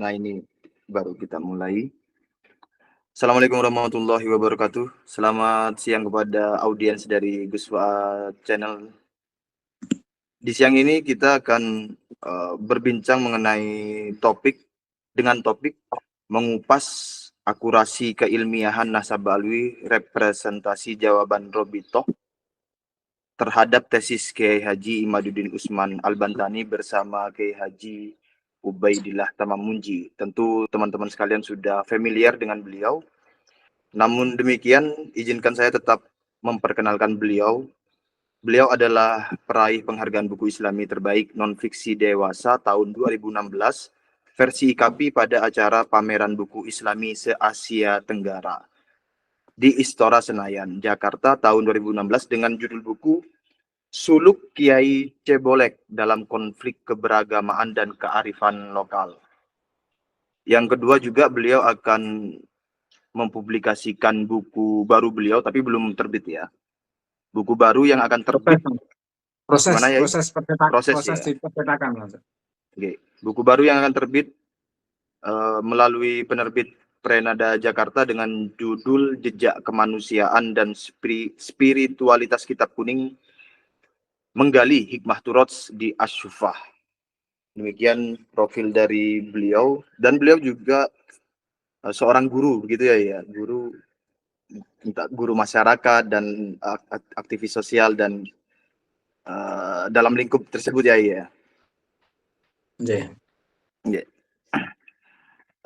Nah, ini baru kita mulai. Assalamualaikum warahmatullahi wabarakatuh. Selamat siang kepada audiens dari Guswa Channel. Di siang ini kita akan berbincang mengenai topik mengupas akurasi keilmiahan nasabah alwi representasi jawaban Robitoh terhadap tesis Kiai Haji Imaduddin Usman Al-Bantani bersama Kiai Haji Ubaidillah Tamamunji. Tentu teman-teman sekalian sudah familiar dengan beliau. Namun demikian, izinkan saya tetap memperkenalkan beliau. Beliau adalah peraih penghargaan buku Islami terbaik non-fiksi dewasa tahun 2016 versi IKAPI pada acara pameran buku Islami se-Asia Tenggara di Istora Senayan, Jakarta tahun 2016 dengan judul buku Suluk Kiai Cebolek dalam Konflik Keberagamaan dan Kearifan Lokal. Yang kedua juga beliau akan mempublikasikan buku baru beliau, tapi belum terbit ya. Buku baru yang akan terbit. Proses ya? diperpetakan. Oke. Buku baru yang akan terbit melalui penerbit Prenada Jakarta dengan judul Jejak Kemanusiaan dan Spiritualitas Kitab Kuning Menggali Hikmah Turots di Asyufah. Demikian profil dari beliau, dan beliau juga seorang guru begitu ya, guru masyarakat dan aktivis sosial dan dalam lingkup tersebut ya. Yeah.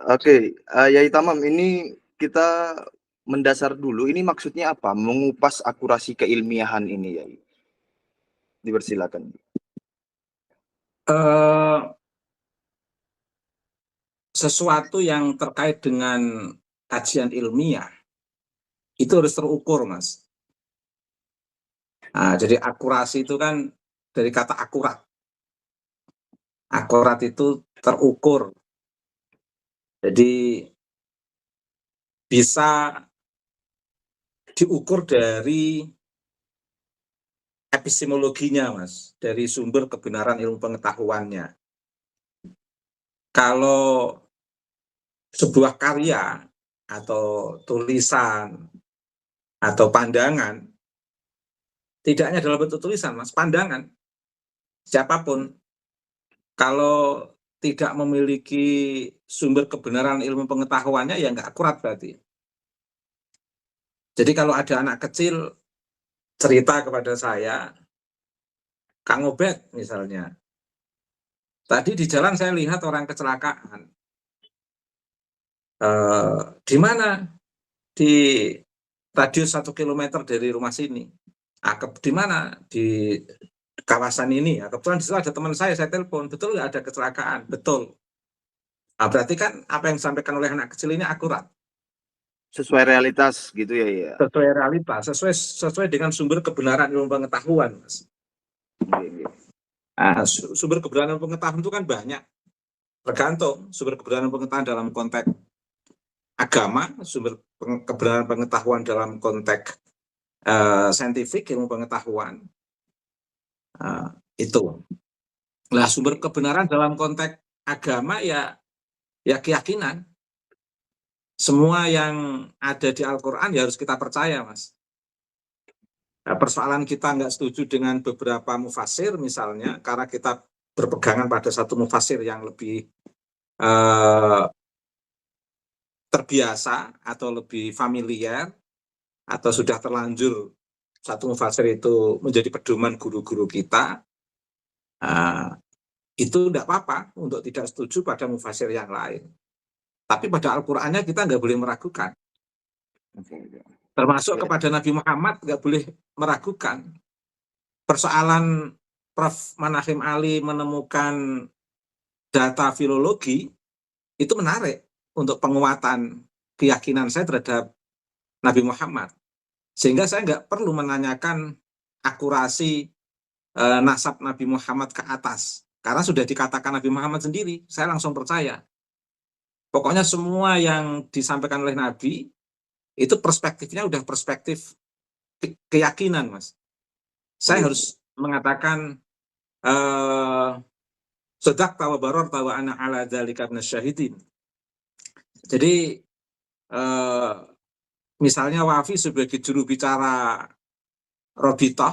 Oke, Yai Tamam, ini kita mendasar dulu, ini maksudnya apa? Mengupas akurasi keilmiahan ini, Yai. Dipersilakan. Sesuatu yang terkait dengan kajian ilmiah itu harus terukur, Mas. Nah, jadi akurasi itu kan dari kata akurat. Akurat itu terukur. Jadi bisa diukur dari epistemologinya, Mas, dari sumber kebenaran ilmu pengetahuannya. Kalau sebuah karya atau tulisan atau pandangan, tidak hanya dalam bentuk tulisan, Mas, pandangan siapapun, kalau tidak memiliki sumber kebenaran ilmu pengetahuannya, ya nggak akurat berarti. Jadi kalau ada anak kecil cerita kepada saya, Kang Obed misalnya, tadi di jalan saya lihat orang kecelakaan. Di mana? Di radius 1 kilometer dari rumah sini. Di mana? Di kawasan ini. Kebetulan di situ ada teman saya telepon, betul nggak ada kecelakaan? Betul. Nah, berarti kan apa yang disampaikan oleh anak kecil ini akurat. Sesuai realitas gitu ya. Sesuai realitas, sesuai dengan sumber kebenaran ilmu pengetahuan, Mas. Nah, sumber kebenaran pengetahuan itu kan banyak. Tergantung sumber kebenaran pengetahuan dalam konteks agama, sumber kebenaran pengetahuan dalam konteks saintifik, ilmu pengetahuan. Itu. Nah, sumber kebenaran dalam konteks agama ya keyakinan. Semua yang ada di Al-Quran ya harus kita percaya, Mas. Nah, persoalan kita nggak setuju dengan beberapa mufasir misalnya, karena kita berpegangan pada satu mufasir yang lebih terbiasa atau lebih familiar, atau sudah terlanjur satu mufasir itu menjadi pedoman guru-guru kita, itu tidak apa-apa untuk tidak setuju pada mufasir yang lain. Tapi pada Al-Qur'annya kita nggak boleh meragukan. Termasuk kepada Nabi Muhammad nggak boleh meragukan. Persoalan Prof. Manahim Ali menemukan data filologi itu menarik untuk penguatan keyakinan saya terhadap Nabi Muhammad. Sehingga saya nggak perlu menanyakan akurasi nasab Nabi Muhammad ke atas. Karena sudah dikatakan Nabi Muhammad sendiri, saya langsung percaya. Pokoknya semua yang disampaikan oleh Nabi, itu perspektifnya udah perspektif keyakinan, Mas. Saya harus mengatakan Shadaqta wa bararta wa ana ala dzalika minasyahidin. Jadi misalnya Wafi sebagai juru bicara Robitoh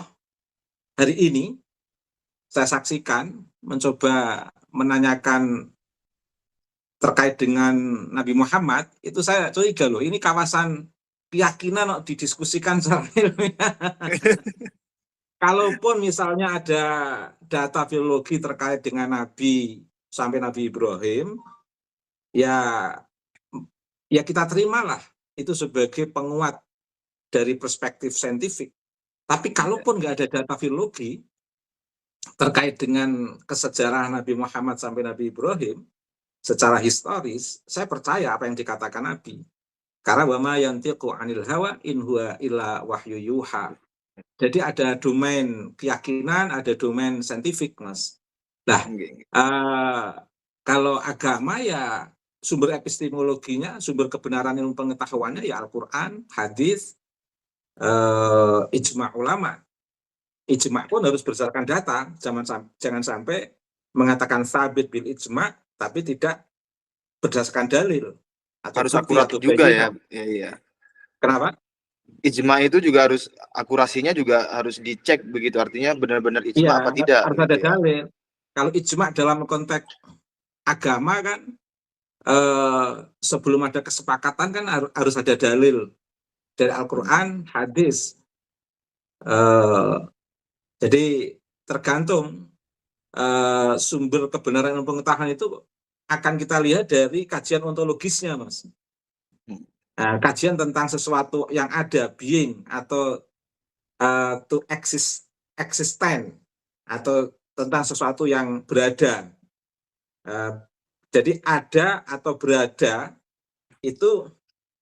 hari ini saya saksikan mencoba menanyakan terkait dengan Nabi Muhammad, itu saya curiga loh, ini kawasan keyakinan kok didiskusikan secara ilmiah. Kalaupun misalnya ada data filologi terkait dengan Nabi sampai Nabi Ibrahim, ya kita terimalah itu sebagai penguat dari perspektif saintifik. Tapi kalaupun nggak ada data filologi terkait dengan kesejarahan Nabi Muhammad sampai Nabi Ibrahim, secara historis, saya percaya apa yang dikatakan Nabi. Karena wama yantiqu anil hawa in huwa illa wahyu yuha. Jadi ada domain keyakinan, ada domain saintifik, Mas. Nah, kalau agama ya sumber epistemologinya, sumber kebenaran ilmu pengetahuannya ya Al-Quran, hadis, ijma' ulama. Ijma' pun harus berdasarkan data, jangan sampai mengatakan sabit bil ijma' tapi tidak berdasarkan dalil. Atau harus akurat juga ya. Iya. Kenapa? Ijma itu juga harus akurasinya juga harus dicek begitu, artinya benar-benar ijma apa tidak. Harus ada dalil. Kalau ijma dalam konteks agama kan sebelum ada kesepakatan kan harus ada dalil dari Al-Quran, hadis. Jadi tergantung sumber kebenaran dan pengetahuan itu akan kita lihat dari kajian ontologisnya, Mas. Nah, kajian tentang sesuatu yang ada, being, atau to existen, atau tentang sesuatu yang berada. Jadi ada atau berada itu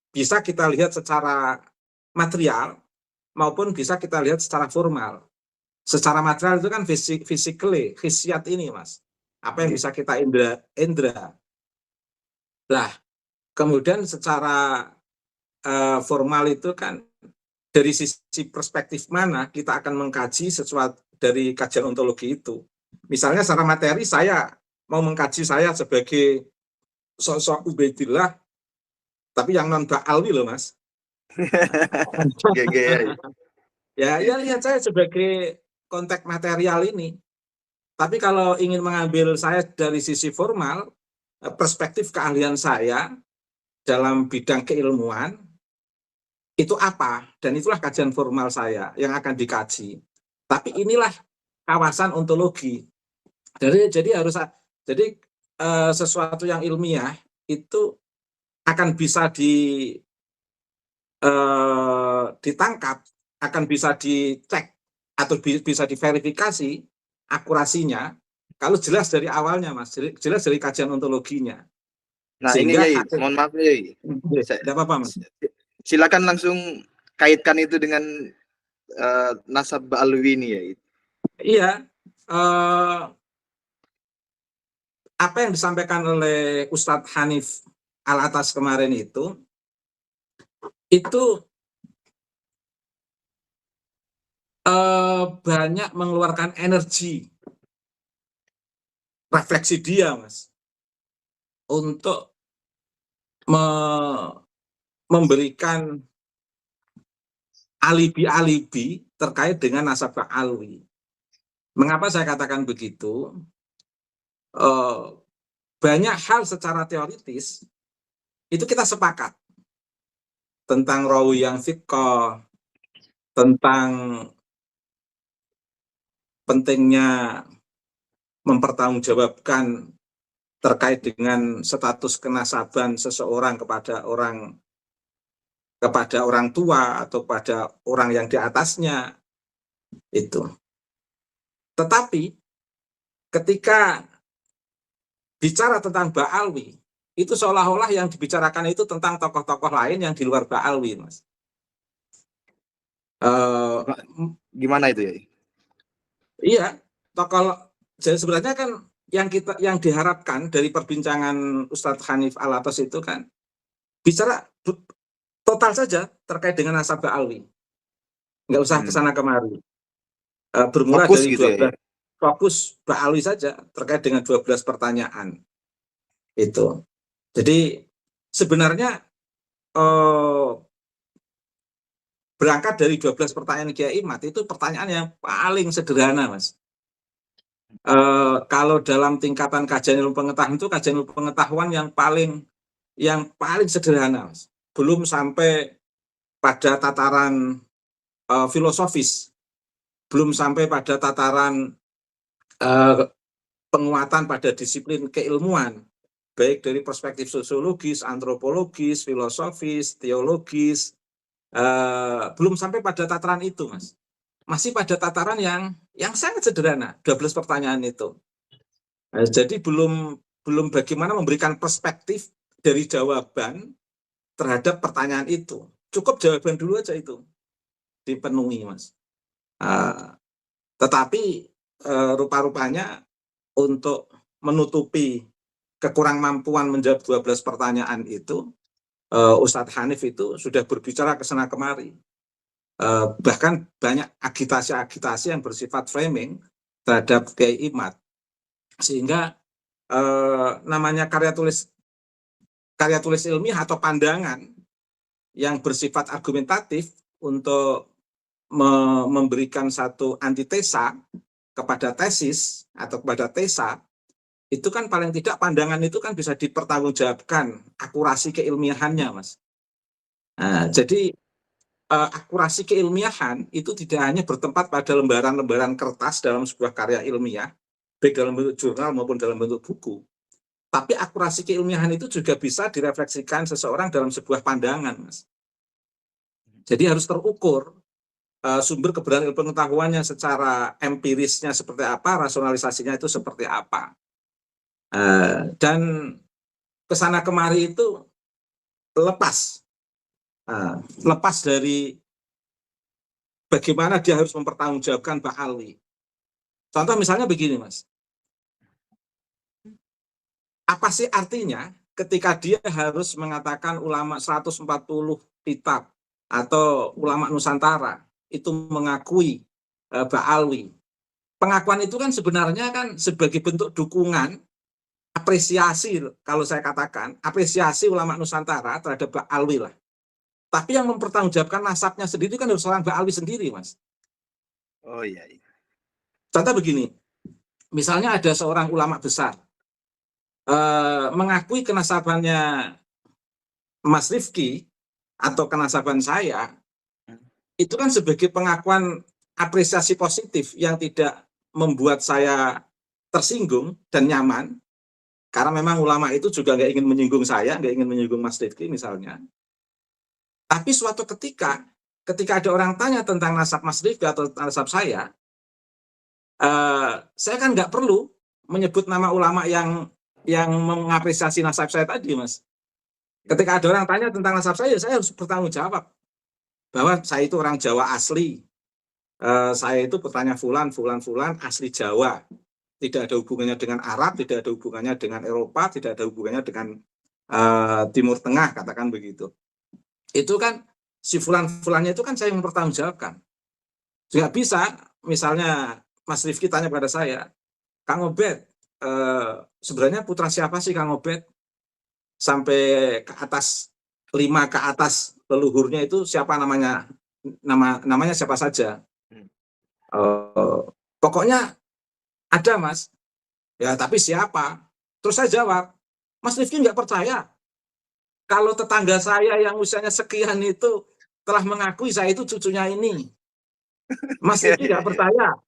bisa kita lihat secara material maupun bisa kita lihat secara formal. Secara material itu kan physically, khisiat ini, Mas. Apa yang bisa kita indra. Lah, kemudian secara formal itu kan dari sisi perspektif mana kita akan mengkaji sesuatu dari kajian ontologi itu. Misalnya secara materi saya mau mengkaji saya sebagai sosok Ubaidillah, tapi yang non ba'alwi loh, Mas. Ya lihat saya sebagai konteks material ini. Tapi kalau ingin mengambil saya dari sisi formal, perspektif keahlian saya dalam bidang keilmuan, itu apa? Dan itulah kajian formal saya yang akan dikaji. Tapi inilah kawasan ontologi. Jadi sesuatu yang ilmiah itu akan bisa ditangkap, akan bisa dicek atau bisa diverifikasi akurasinya kalau jelas dari awalnya, Mas, jelas dari kajian ontologinya. Nah, sehingga, ini Yai, mohon maaf Yai. Tidak apa-apa, Mas. Silakan langsung kaitkan itu dengan nasab ba'alwi ini ya. Iya, apa yang disampaikan oleh Ustadz Hanif Al-Atas kemarin itu banyak mengeluarkan energi refleksi dia, Mas, untuk memberikan alibi-alibi terkait dengan nasab ba'alwi. Mengapa saya katakan begitu? Banyak hal secara teoritis itu kita sepakat tentang rawi yang thiqah, tentang pentingnya mempertanggungjawabkan terkait dengan status kenasaban seseorang kepada orang tua atau pada orang yang di atasnya itu. Tetapi ketika bicara tentang ba'alwi, itu seolah-olah yang dibicarakan itu tentang tokoh-tokoh lain yang di luar ba'alwi, Mas. Gimana itu ya? Iya, tokoh. Jadi sebenarnya kan yang diharapkan dari perbincangan Ustadz Hanif Al-Atas itu kan bicara total saja terkait dengan nasab ba'alwi. Nggak usah kesana kemari. Bermula fokus dari gitu 12. fokus Mbak Alwi saja terkait dengan 12 pertanyaan itu. Jadi sebenarnya berangkat dari 12 pertanyaan Kiai Imad itu pertanyaan yang paling sederhana, Mas. Kalau dalam tingkatan kajian ilmu pengetahuan itu kajian ilmu pengetahuan yang paling sederhana, Mas. Belum sampai pada tataran filosofis, belum sampai pada tataran penguatan pada disiplin keilmuan, baik dari perspektif sosiologis, antropologis, filosofis, teologis, belum sampai pada tataran itu, Mas. Masih pada tataran yang sangat sederhana, 12 pertanyaan itu. Jadi belum bagaimana memberikan perspektif dari jawaban terhadap pertanyaan itu. Cukup jawaban dulu aja itu dipenuhi, Mas. Tetapi rupa-rupanya untuk menutupi kekurangmampuan menjawab 12 pertanyaan itu, Ustadz Hanif itu sudah berbicara ke sana kemari. Bahkan banyak agitasi-agitasi yang bersifat framing terhadap Kiai Imad, sehingga namanya karya tulis ilmiah atau pandangan yang bersifat argumentatif untuk memberikan satu antitesa kepada tesis atau kepada tesa, itu kan paling tidak pandangan itu kan bisa dipertanggungjawabkan akurasi keilmiahannya, Mas. Nah, jadi akurasi keilmiahan itu tidak hanya bertempat pada lembaran-lembaran kertas dalam sebuah karya ilmiah, baik dalam bentuk jurnal maupun dalam bentuk buku. Tapi akurasi keilmiahan itu juga bisa direfleksikan seseorang dalam sebuah pandangan, Mas. Jadi harus terukur sumber kebenaran ilmu pengetahuannya secara empirisnya seperti apa, rasionalisasinya itu seperti apa. Dan kesana kemari itu lepas dari bagaimana dia harus mempertanggungjawabkan Mbak Alwi. Contoh misalnya begini, Mas. Apa sih artinya ketika dia harus mengatakan ulama 140 kitab atau ulama Nusantara itu mengakui Mbak Alwi? Pengakuan itu kan sebenarnya kan sebagai bentuk dukungan, apresiasi, kalau saya katakan, apresiasi ulama Nusantara terhadap Mbak Alwi lah. Tapi yang mempertanggungjawabkan nasabnya sendiri kan harus seorang Mbak Alwi sendiri, Mas. Oh iya. Contoh begini, misalnya ada seorang ulama besar mengakui kenasabannya Mas Rifki atau kenasaban saya, itu kan sebagai pengakuan apresiasi positif yang tidak membuat saya tersinggung dan nyaman, karena memang ulama itu juga nggak ingin menyinggung saya, nggak ingin menyinggung Mas Rifki misalnya. Tapi suatu ketika ada orang tanya tentang nasab Mas Rifki atau nasab saya kan nggak perlu menyebut nama ulama yang mengapresiasi nasab saya tadi, Mas. Ketika ada orang tanya tentang nasab saya harus bertanggung jawab bahwa saya itu orang Jawa asli. Saya itu bertanya fulan asli Jawa. Tidak ada hubungannya dengan Arab, tidak ada hubungannya dengan Eropa, tidak ada hubungannya dengan Timur Tengah, katakan begitu. Itu kan si fulannya itu kan saya mempertanggungjawabkan. Nggak bisa, misalnya Mas Rifki tanya pada saya, Kang Obed, sebenarnya putra siapa sih Kang Obed? Sampai ke atas 5 ke atas leluhurnya itu siapa namanya? Namanya siapa saja? Pokoknya ada, Mas. Ya, tapi siapa? Terus saya jawab, Mas Rifki nggak percaya. Kalau tetangga saya yang usianya sekian itu telah mengakui saya itu cucunya ini. Mas Rifki nggak percaya.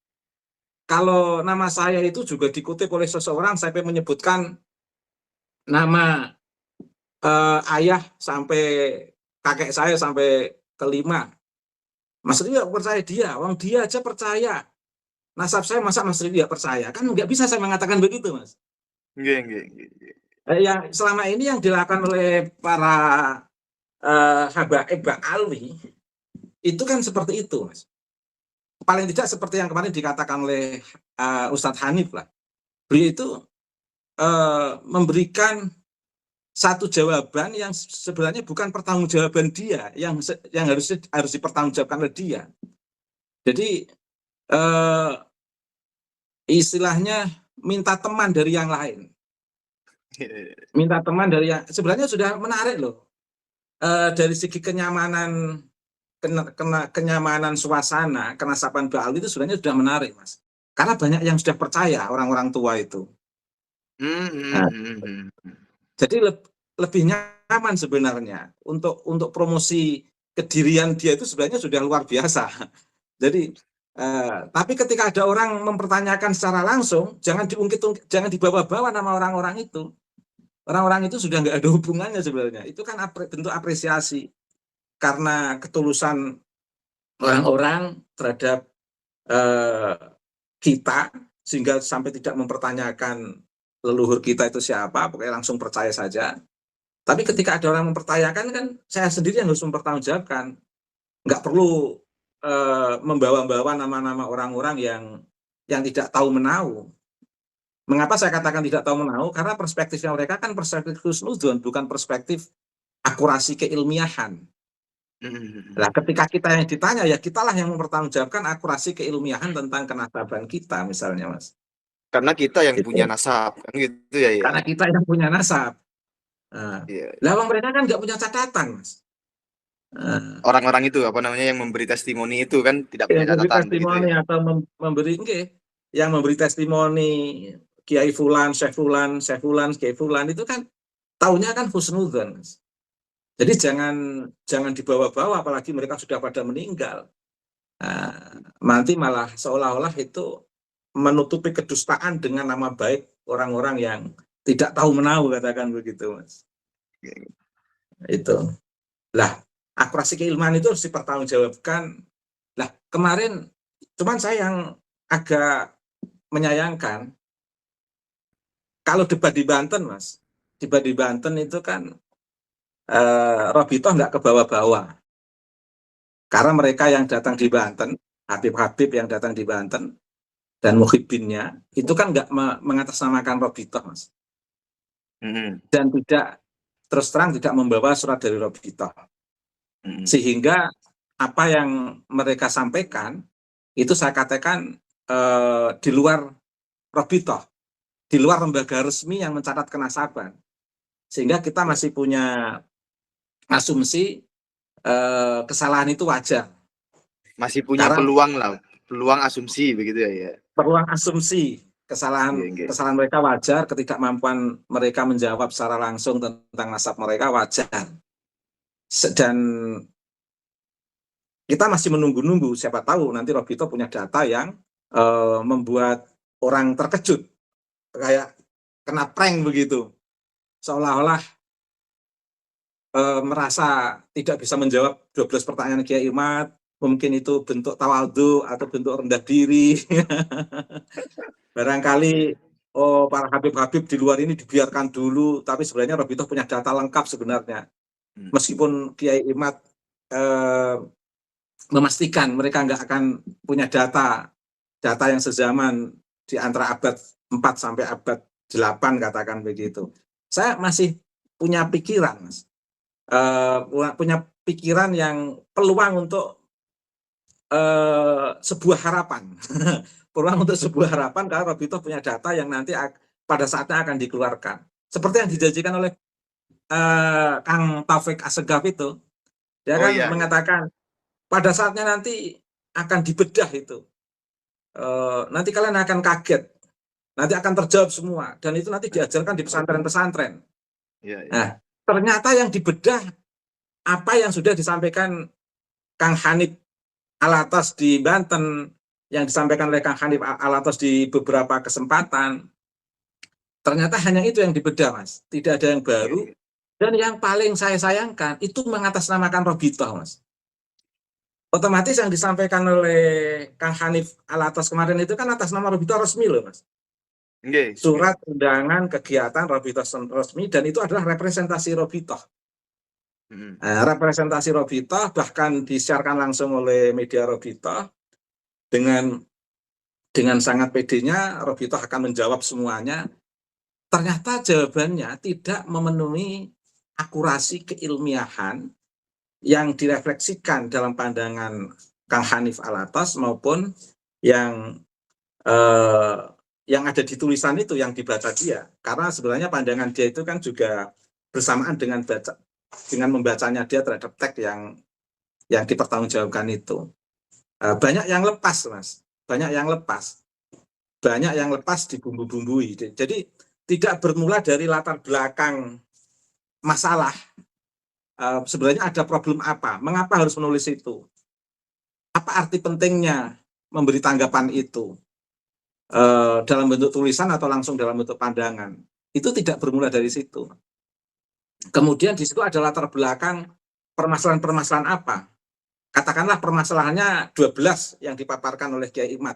Kalau nama saya itu juga dikutip oleh seseorang sampai menyebutkan nama ayah sampai kakek saya sampai kelima. Mas Rifki nggak percaya dia, orang dia aja percaya. Nasab saya masa Mas Rifki nggak percaya? Kan nggak bisa saya mengatakan begitu, Mas. Nggih. Yang selama ini yang dilakukan oleh para habaib Mbak Alwi itu kan seperti itu, Mas. Paling tidak seperti yang kemarin dikatakan oleh Ustadz Hanif lah. Beliau itu memberikan satu jawaban yang sebenarnya bukan pertanggungjawaban dia, yang harus dipertanggungjawabkan oleh dia. Jadi istilahnya minta teman dari yang lain. Minta teman dari yang sebenarnya sudah menarik loh. Dari segi kenyamanan kenyamanan suasana, kenasaban Ba'alwi itu sebenarnya sudah menarik, Mas. Karena banyak yang sudah percaya orang-orang tua itu. Nah, jadi lebih nyaman sebenarnya untuk promosi kedirian dia itu sebenarnya sudah luar biasa. Jadi tapi ketika ada orang mempertanyakan secara langsung, jangan diungkit-ungkit, jangan dibawa-bawa nama orang-orang itu. Orang-orang itu sudah nggak ada hubungannya sebenarnya. Itu kan bentuk apresiasi karena ketulusan orang-orang terhadap kita, sehingga sampai tidak mempertanyakan leluhur kita itu siapa, pokoknya langsung percaya saja. Tapi ketika ada orang mempertanyakan, kan saya sendiri yang harus mempertanggungjawabkan. Nggak perlu membawa-bawa nama-nama orang-orang yang tidak tahu menahu. Mengapa saya katakan tidak tahu menahu? Karena perspektifnya mereka kan perspektif husnudzon, bukan perspektif akurasi keilmiahan. Nah, ketika kita yang ditanya, ya kitalah yang mempertanggungjawabkan akurasi keilmiahan tentang kenasaban kita, misalnya, Mas. Karena kita yang Gitu. punya nasab, kan gitu ya. Karena kita yang punya nasab. Nah, lawang mereka kan nggak punya catatan, Mas. Orang-orang itu apa namanya yang memberi testimoni itu kan tidak punya Memberi catatan testimoni begitu ya. atau memberi yang memberi testimoni Kiai Fulan, Syekh Fulan, Syekh Fulan, Kiai Fulan itu kan taunya kan husnudzon. Jadi jangan dibawa-bawa, apalagi mereka sudah pada meninggal. Nanti malah seolah-olah itu menutupi kedustaan dengan nama baik orang-orang yang tidak tahu menahu, katakan begitu, Mas. Itu. Lah, akurasi keilmuan itu harus dipertanggungjawabkan. Lah, kemarin cuman saya yang agak menyayangkan kalau debat di Banten, Mas. Debat di Banten itu kan Robitoh nggak ke bawah-bawah. Karena mereka yang datang di Banten, Habib-Habib yang datang di Banten dan muhibbinnya itu kan nggak mengatasnamakan Robitoh, Mas. Dan tidak, terus terang tidak membawa surat dari Robitoh. Sehingga apa yang mereka sampaikan itu saya katakan di luar Robitoh, di luar lembaga resmi yang mencatat kenasaban. Sehingga kita masih punya asumsi kesalahan itu wajar. Masih punya peluang lah, peluang asumsi begitu ya. Peluang asumsi kesalahan mereka wajar, ketidakmampuan mereka menjawab secara langsung tentang nasab mereka wajar. Dan kita masih menunggu-nunggu, siapa tahu nanti Robito punya data yang membuat orang terkejut, kayak kena prank begitu, seolah-olah merasa tidak bisa menjawab 12 pertanyaan Kiai Imad, mungkin itu bentuk tawadhu atau bentuk rendah diri. Barangkali para Habib-Habib di luar ini dibiarkan dulu, tapi sebenarnya Robito punya data lengkap sebenarnya. Meskipun Kiai Imad memastikan mereka nggak akan punya data yang sezaman di antara abad 4 sampai abad 8, katakan begitu. Saya masih punya pikiran, Mas. Punya pikiran yang peluang untuk sebuah harapan. Peluang untuk sebuah harapan kalau Robito punya data yang nanti pada saatnya akan dikeluarkan. Seperti yang dijanjikan oleh Kang Taufik Assegaf itu. Dia kan mengatakan pada saatnya nanti akan dibedah itu. Nanti kalian akan kaget. Nanti akan terjawab semua. Dan itu nanti diajarkan di pesantren-pesantren. Nah, ternyata yang dibedah apa yang sudah disampaikan Kang Hanif Alatas di Banten, yang disampaikan oleh Kang Hanif Alatas di beberapa kesempatan, ternyata hanya itu yang dibedah, Mas. Tidak ada yang baru. Dan yang paling saya sayangkan itu mengatasnamakan Robitoh, Mas. Otomatis yang disampaikan oleh Kang Hanif Alatas kemarin itu kan atas nama Robitoh resmi loh, Mas. Surat undangan kegiatan Robitoh resmi, dan itu adalah representasi Robitoh. Representasi Robitoh bahkan disiarkan langsung oleh media Robitoh dengan sangat pedenya Robitoh akan menjawab semuanya. Ternyata jawabannya tidak memenuhi akurasi keilmiahan yang direfleksikan dalam pandangan Kang Hanif Alatas maupun yang yang ada di tulisan itu yang dibaca dia. Karena sebenarnya pandangan dia itu kan juga bersamaan dengan membacanya dia terhadap teks yang dipertanggungjawabkan itu. Banyak yang lepas, Mas. Banyak yang lepas. Banyak yang lepas dibumbu-bumbui. Jadi tidak bermula dari latar belakang masalah. Sebenarnya ada problem apa? Mengapa harus menulis itu? Apa arti pentingnya memberi tanggapan itu? Dalam bentuk tulisan atau langsung dalam bentuk pandangan. Itu tidak bermula dari situ. Kemudian di situ ada latar belakang permasalahan-permasalahan apa? Katakanlah permasalahannya 12 yang dipaparkan oleh Kiai Imad.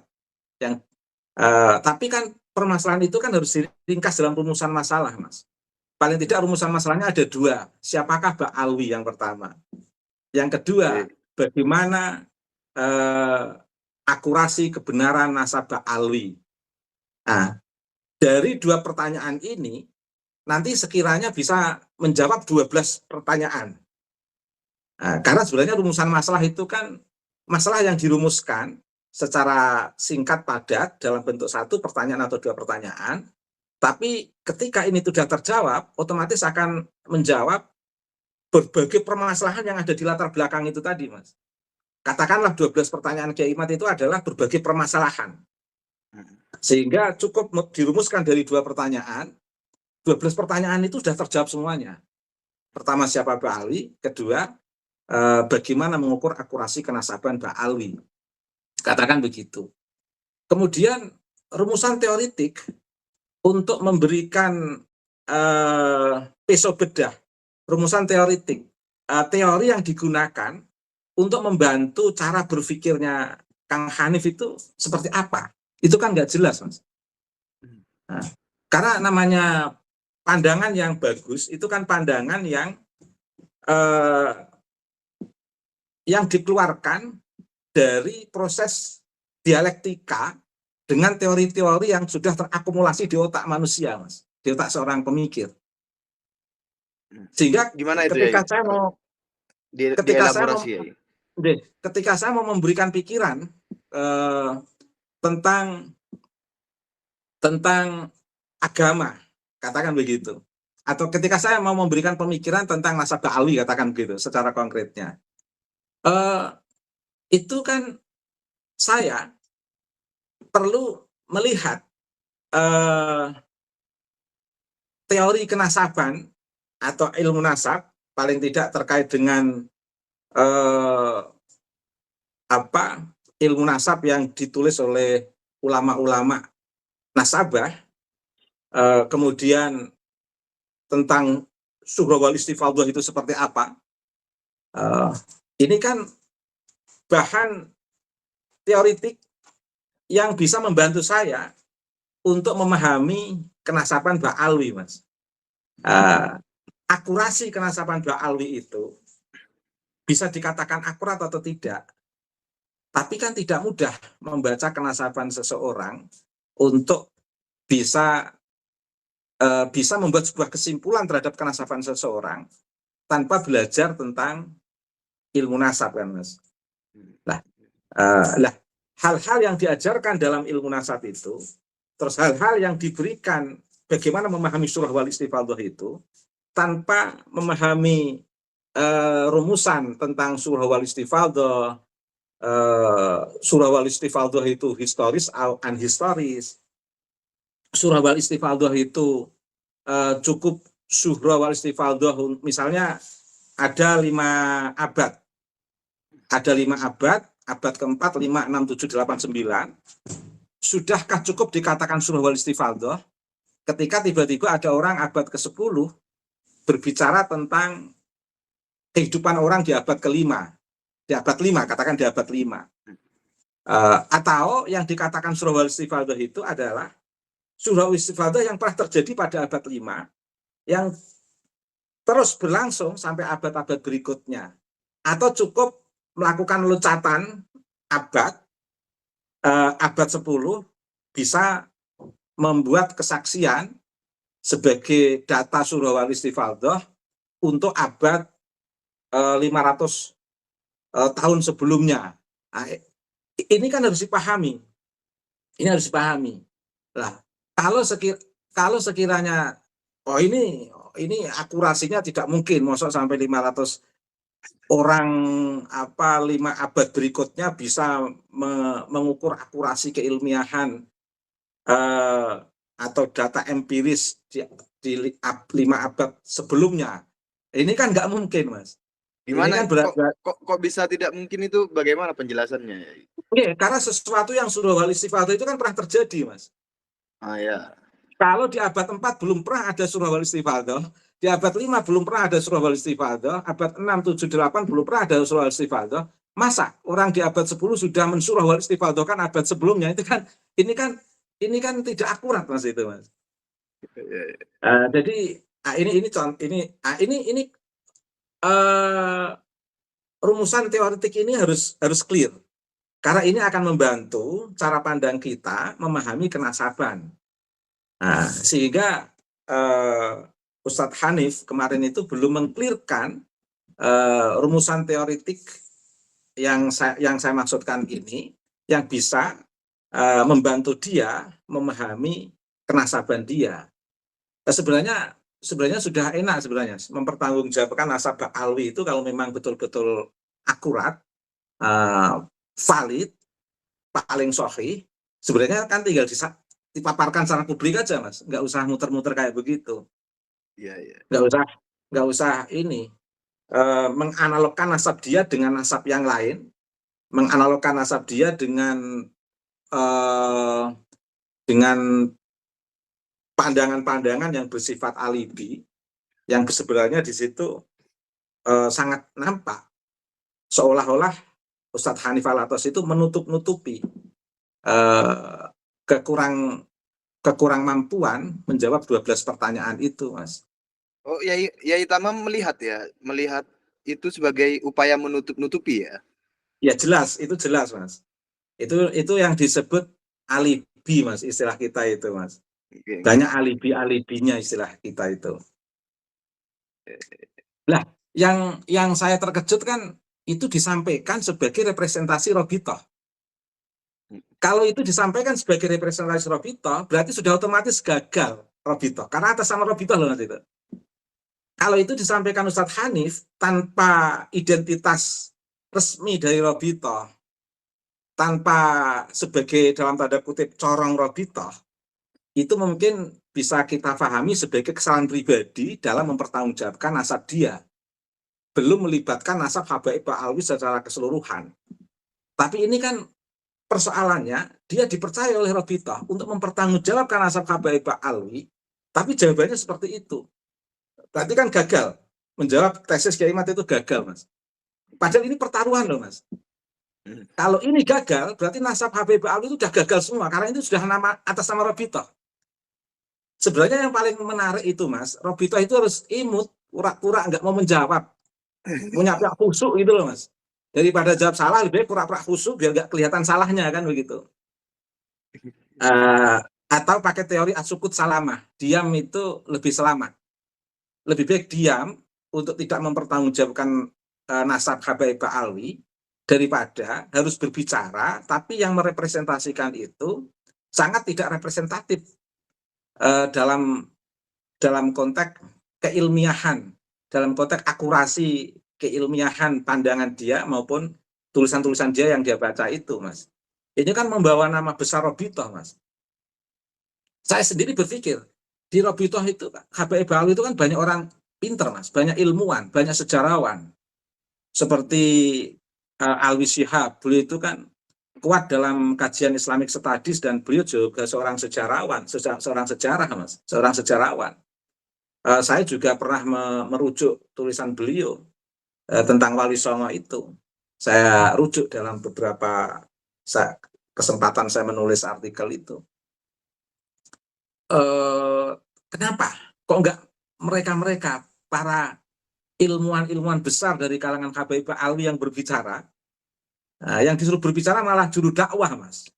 Tapi kan permasalahan itu kan harus diringkas dalam rumusan masalah, Mas. Paling tidak rumusan masalahnya ada 2. Siapakah Ba'alwi yang pertama? Yang kedua, bagaimana akurasi kebenaran nasab Ba'alwi? Nah, dari 2 pertanyaan ini, nanti sekiranya bisa menjawab 12 pertanyaan. Nah, karena sebenarnya rumusan masalah itu kan masalah yang dirumuskan secara singkat padat dalam bentuk 1 pertanyaan atau 2 pertanyaan, tapi ketika ini sudah terjawab, otomatis akan menjawab berbagai permasalahan yang ada di latar belakang itu tadi, Mas. Katakanlah 12 pertanyaan Kiai Imad itu adalah berbagai permasalahan. Sehingga cukup dirumuskan dari 2 pertanyaan, 12 pertanyaan itu sudah terjawab semuanya. Pertama, siapa Ba'alwi? Kedua, bagaimana mengukur akurasi kenasaban Ba'alwi. Katakan begitu. Kemudian rumusan teoritik untuk memberikan pisau bedah, rumusan teoritik, teori yang digunakan untuk membantu cara berpikirnya Kang Hanif itu seperti apa. Itu kan nggak jelas, Mas. Nah, karena namanya pandangan yang bagus itu kan pandangan yang dikeluarkan dari proses dialektika dengan teori-teori yang sudah terakumulasi di otak manusia, Mas, di otak seorang pemikir. Sehingga gimana itu ketika ya? saya mau ketika saya mau memberikan pikiran tentang agama, katakan begitu, atau ketika saya mau memberikan pemikiran tentang nasab Ba'alwi, katakan begitu, secara konkretnya, itu kan saya perlu melihat teori kenasaban atau ilmu nasab, paling tidak terkait dengan ilmu nasab yang ditulis oleh ulama-ulama nasabah, kemudian tentang surah wal istifadhah itu seperti apa. Ini kan bahan teoritik yang bisa membantu saya untuk memahami kenasaban Ba'alwi, Mas. Akurasi kenasaban Ba'alwi itu bisa dikatakan akurat atau tidak, tapi kan tidak mudah membaca kenasaban seseorang untuk bisa membuat sebuah kesimpulan terhadap kenasaban seseorang tanpa belajar tentang ilmu nasab, kan, Mas. Hal-hal yang diajarkan dalam ilmu nasab itu, terus hal-hal yang diberikan bagaimana memahami surah wal istifadhah itu, tanpa memahami rumusan tentang surah wal istifadhah, surah wal istifadhah itu historis atau unhistoris, surah wal istifadhah itu cukup surah wal istifadhah misalnya ada 5 abad. Ada 5 abad, abad keempat, 5, 6, 7, 8, 9. Sudahkah cukup dikatakan surah wal istifadhah ketika tiba-tiba ada orang abad ke-10 berbicara tentang kehidupan orang di abad ke-5, di abad 5, katakan di abad 5. Atau yang dikatakan surah wal istifadhah itu adalah surah wal istifadhah yang pernah terjadi pada abad 5, yang terus berlangsung sampai abad-abad berikutnya. Atau cukup melakukan loncatan abad 10 bisa membuat kesaksian sebagai data surah wal istifadhah untuk abad 500 tahun sebelumnya. Nah, ini kan harus dipahami. Ini harus dipahami. Lah, kalau sekiranya oh ini akurasinya tidak mungkin, mosok sampai 500 orang 5 abad berikutnya bisa mengukur akurasi keilmiahan atau data empiris di 5 abad sebelumnya. Ini kan nggak mungkin, Mas. Ini Gimana kan kok bisa tidak mungkin itu, bagaimana penjelasannya? karena sesuatu yang surah wal istifadhah itu kan pernah terjadi, Mas. Ah ya. Kalau di abad 4 belum pernah ada surah wal istifadhah, di abad 5 belum pernah ada surah wal istifadhah, abad 6, 7, 8 belum pernah ada surah wal istifadhah. Masa orang di abad 10 sudah mensurah wal istifadhah kan abad sebelumnya itu kan ini kan tidak akurat, Mas, itu, Mas. Jadi ini rumusan teoretik ini harus clear karena ini akan membantu cara pandang kita memahami kenasaban. Nah, sehingga Ustadz Hanif kemarin itu belum mengklirkan rumusan teoretik yang saya maksudkan ini yang bisa membantu dia memahami kenasaban dia. Sebenarnya sudah enak sebenarnya mempertanggungjawabkan nasabah alwi itu kalau memang betul-betul akurat, valid, paling sahih. Sebenarnya kan tinggal dipaparkan secara publik aja, Mas. Nggak usah muter-muter kayak begitu. Iya, iya. Nggak usah ini menganalogkan nasab dia dengan nasab yang lain, menganalogkan nasab dia dengan pandangan-pandangan yang bersifat alibi, yang sebenarnya di situ sangat nampak seolah-olah Ustadz Hanif Alatas itu menutup-nutupi kekurang mampuan menjawab 12 pertanyaan itu, Mas. Oh, Yai Tamam melihat itu sebagai upaya menutup-nutupi ya? Ya jelas, itu jelas, Mas. Itu yang disebut alibi, Mas, istilah kita itu, Mas. Banyak alibi-alibinya istilah kita itu. Lah, yang saya terkejut kan itu disampaikan sebagai representasi Robitoh. Kalau itu disampaikan sebagai representasi Robitoh, berarti sudah otomatis gagal Robitoh. Karena atas nama Robitoh loh nanti itu. Kalau itu disampaikan Ustadz Hanif tanpa identitas resmi dari Robitoh, tanpa sebagai dalam tanda kutip corong Robitoh, itu mungkin bisa kita pahami sebagai kesalahan pribadi dalam mempertanggungjawabkan nasab dia. Belum melibatkan nasab Habaib Alwi secara keseluruhan. Tapi ini kan persoalannya, dia dipercaya oleh Robitoh untuk mempertanggungjawabkan nasab Habaib Alwi, tapi jawabannya seperti itu. Berarti kan gagal. Menjawab tesis Kiai Mat itu gagal, Mas. Padahal ini pertaruhan loh, Mas. Kalau ini gagal, berarti nasab Habib Alwi itu sudah gagal semua, karena itu sudah atas nama Robitoh. Sebenarnya yang paling menarik itu, Mas, Robitoh itu harus imut, pura-pura nggak mau menjawab. Punya pihak khusuk gitu loh, Mas. Daripada jawab salah, lebih baik pura-pura khusuk biar nggak kelihatan salahnya, kan begitu. Atau pakai teori asukut salamah, diam itu lebih selamat. Lebih baik diam untuk tidak mempertanggungjawabkan nasab Habaib Alwi daripada harus berbicara tapi yang merepresentasikan itu sangat tidak representatif dalam konteks keilmiahan, dalam konteks akurasi keilmiahan pandangan dia maupun tulisan-tulisan dia yang dia baca itu, Mas. Ini kan membawa nama besar Robitoh, Mas. Saya sendiri berpikir di Robitoh itu, Habaib Alwi itu kan banyak orang pinter, Mas, banyak ilmuwan, banyak sejarawan. Seperti Alwi Shihab, beliau itu kan kuat dalam kajian Islamic Studies dan beliau juga seorang sejarawan, seorang sejarah, Mas, seorang sejarawan. Saya juga pernah merujuk tulisan beliau tentang Wali Songo itu. Saya rujuk dalam beberapa kesempatan saya menulis artikel itu. Kenapa? Kok enggak mereka para ilmuwan besar dari kalangan Habaib Alwi yang berbicara, yang disuruh berbicara malah juru dakwah, Mas.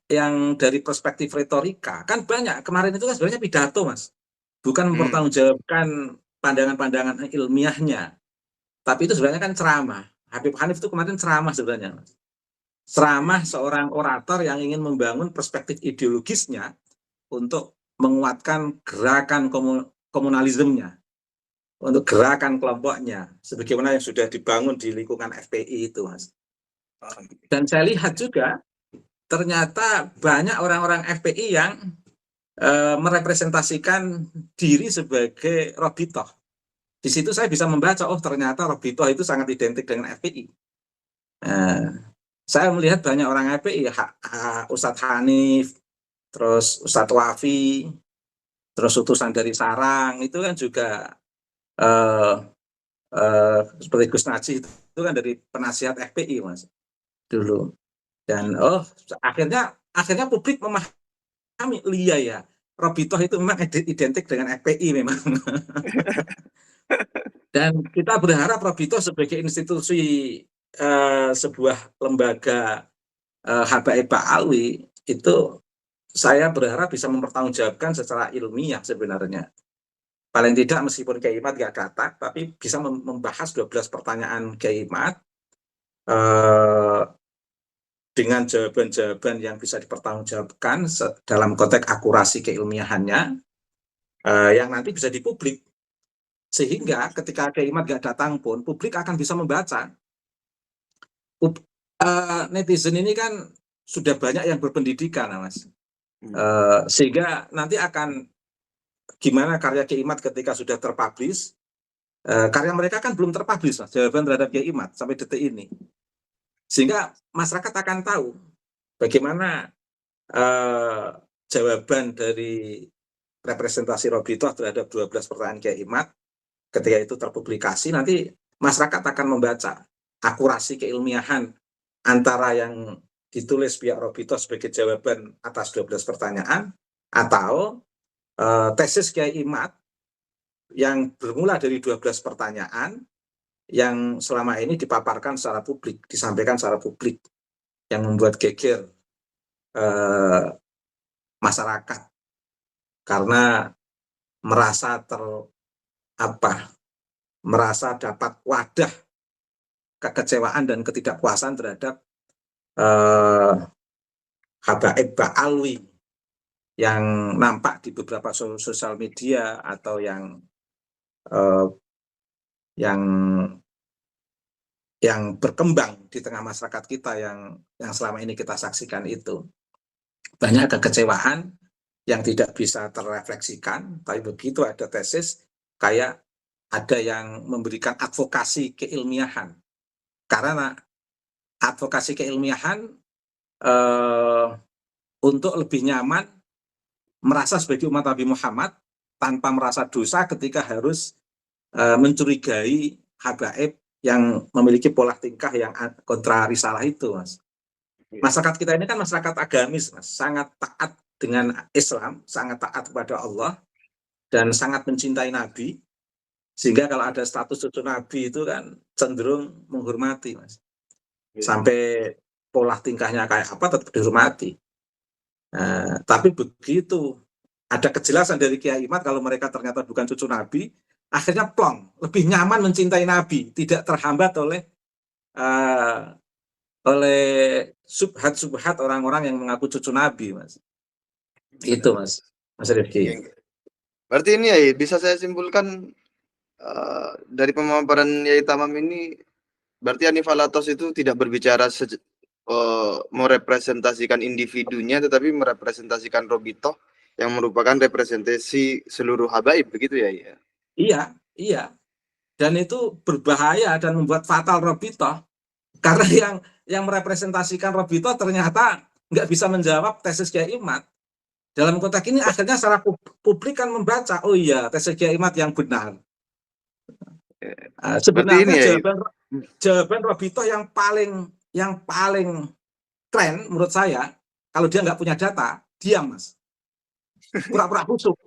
Yang dari perspektif retorika kan banyak. Kemarin itu kan sebenarnya pidato, Mas, bukan mempertanggungjawabkan pandangan-pandangan ilmiahnya, tapi itu sebenarnya kan ceramah. Habib Hanif itu kemarin ceramah sebenarnya, Mas. ceramah seorang orator yang ingin membangun perspektif ideologisnya untuk menguatkan gerakan komunalismenya, untuk gerakan kelompoknya, sebagaimana yang sudah dibangun di lingkungan FPI itu, Mas. Dan saya lihat juga, ternyata banyak orang-orang FPI yang merepresentasikan diri sebagai Robitoh. Di situ saya bisa membaca, oh ternyata Robitoh itu sangat identik dengan FPI. Saya melihat banyak orang FPI, Ustadz Hanif, terus Ustadz Wafi, terus utusan dari Sarang, itu kan juga seperti Gus Najih itu kan dari penasihat FPI, Mas, dulu. Dan akhirnya publik memahami, iya ya, Robitoh itu memang identik dengan FPI memang. Dan kita berharap Robitoh sebagai institusi sebuah lembaga Habaib Ba'alwi itu, saya berharap bisa mempertanggungjawabkan secara ilmiah sebenarnya. Paling tidak meskipun Kiai Imad nggak datang, tapi bisa membahas 12 pertanyaan Kiai Imad dengan jawaban-jawaban yang bisa dipertanggungjawabkan dalam konteks akurasi keilmiahannya, yang nanti bisa dipublik. Sehingga ketika Kiai Imad nggak datang pun, publik akan bisa membaca. Netizen ini kan sudah banyak yang berpendidikan, Mas. Sehingga nanti akan gimana karya Kiai Imad ketika sudah terpublish. Karya mereka kan belum terpublish, Mas, jawaban terhadap Kiai Imad sampai detik ini. Sehingga masyarakat akan tahu bagaimana jawaban dari representasi Robitoh terhadap 12 pertanyaan Kiai Imad ketika itu terpublikasi. Nanti masyarakat akan membaca akurasi keilmiahan antara yang ditulis pihak Robitoh sebagai jawaban atas 12 pertanyaan atau tesis Kiai Imad yang bermula dari 12 pertanyaan yang selama ini dipaparkan secara publik, disampaikan secara publik, yang membuat geger masyarakat karena merasa merasa dapat wadah kekecewaan dan ketidakpuasan terhadap Habaib Ba'alwi yang nampak di beberapa sosial media atau yang berkembang di tengah masyarakat kita yang selama ini kita saksikan itu. Banyak kekecewaan yang tidak bisa terrefleksikan, tapi begitu ada tesis, kayak ada yang memberikan advokasi keilmiahan. Karena advokasi keilmiahan untuk lebih nyaman merasa sebagai umat Nabi Muhammad tanpa merasa dosa ketika harus mencurigai habaib yang memiliki pola tingkah yang kontra risalah itu, Mas. Masyarakat kita ini kan masyarakat agamis, Mas, sangat taat dengan Islam, sangat taat kepada Allah, dan sangat mencintai Nabi, sehingga kalau ada status cucu Nabi itu kan cenderung menghormati, Mas. Sampai pola tingkahnya kayak apa tetap dihormati. Tapi begitu ada kejelasan dari Kiai Imad kalau mereka ternyata bukan cucu Nabi, akhirnya plong, lebih nyaman mencintai Nabi, tidak terhambat oleh subhat orang-orang yang mengaku cucu Nabi, Mas. Itu, Mas Rifki. Berarti ini ya bisa saya simpulkan dari pemaparan Yai Tamam ini, berarti Hanif Alatos itu tidak berbicara merepresentasikan individunya, tetapi merepresentasikan Robitoh yang merupakan representasi seluruh habaib, begitu ya? Iya. Dan itu berbahaya dan membuat fatal Robitoh. Karena yang merepresentasikan Robitoh ternyata nggak bisa menjawab tesis Kiai Imad. Dalam konteks ini akhirnya secara publik kan membaca, oh iya, tesis Kiai Imad yang benar. Sebenarnya jawaban Robitoh yang paling keren menurut saya, kalau dia nggak punya data, diam, Mas. Pura-pura busuk.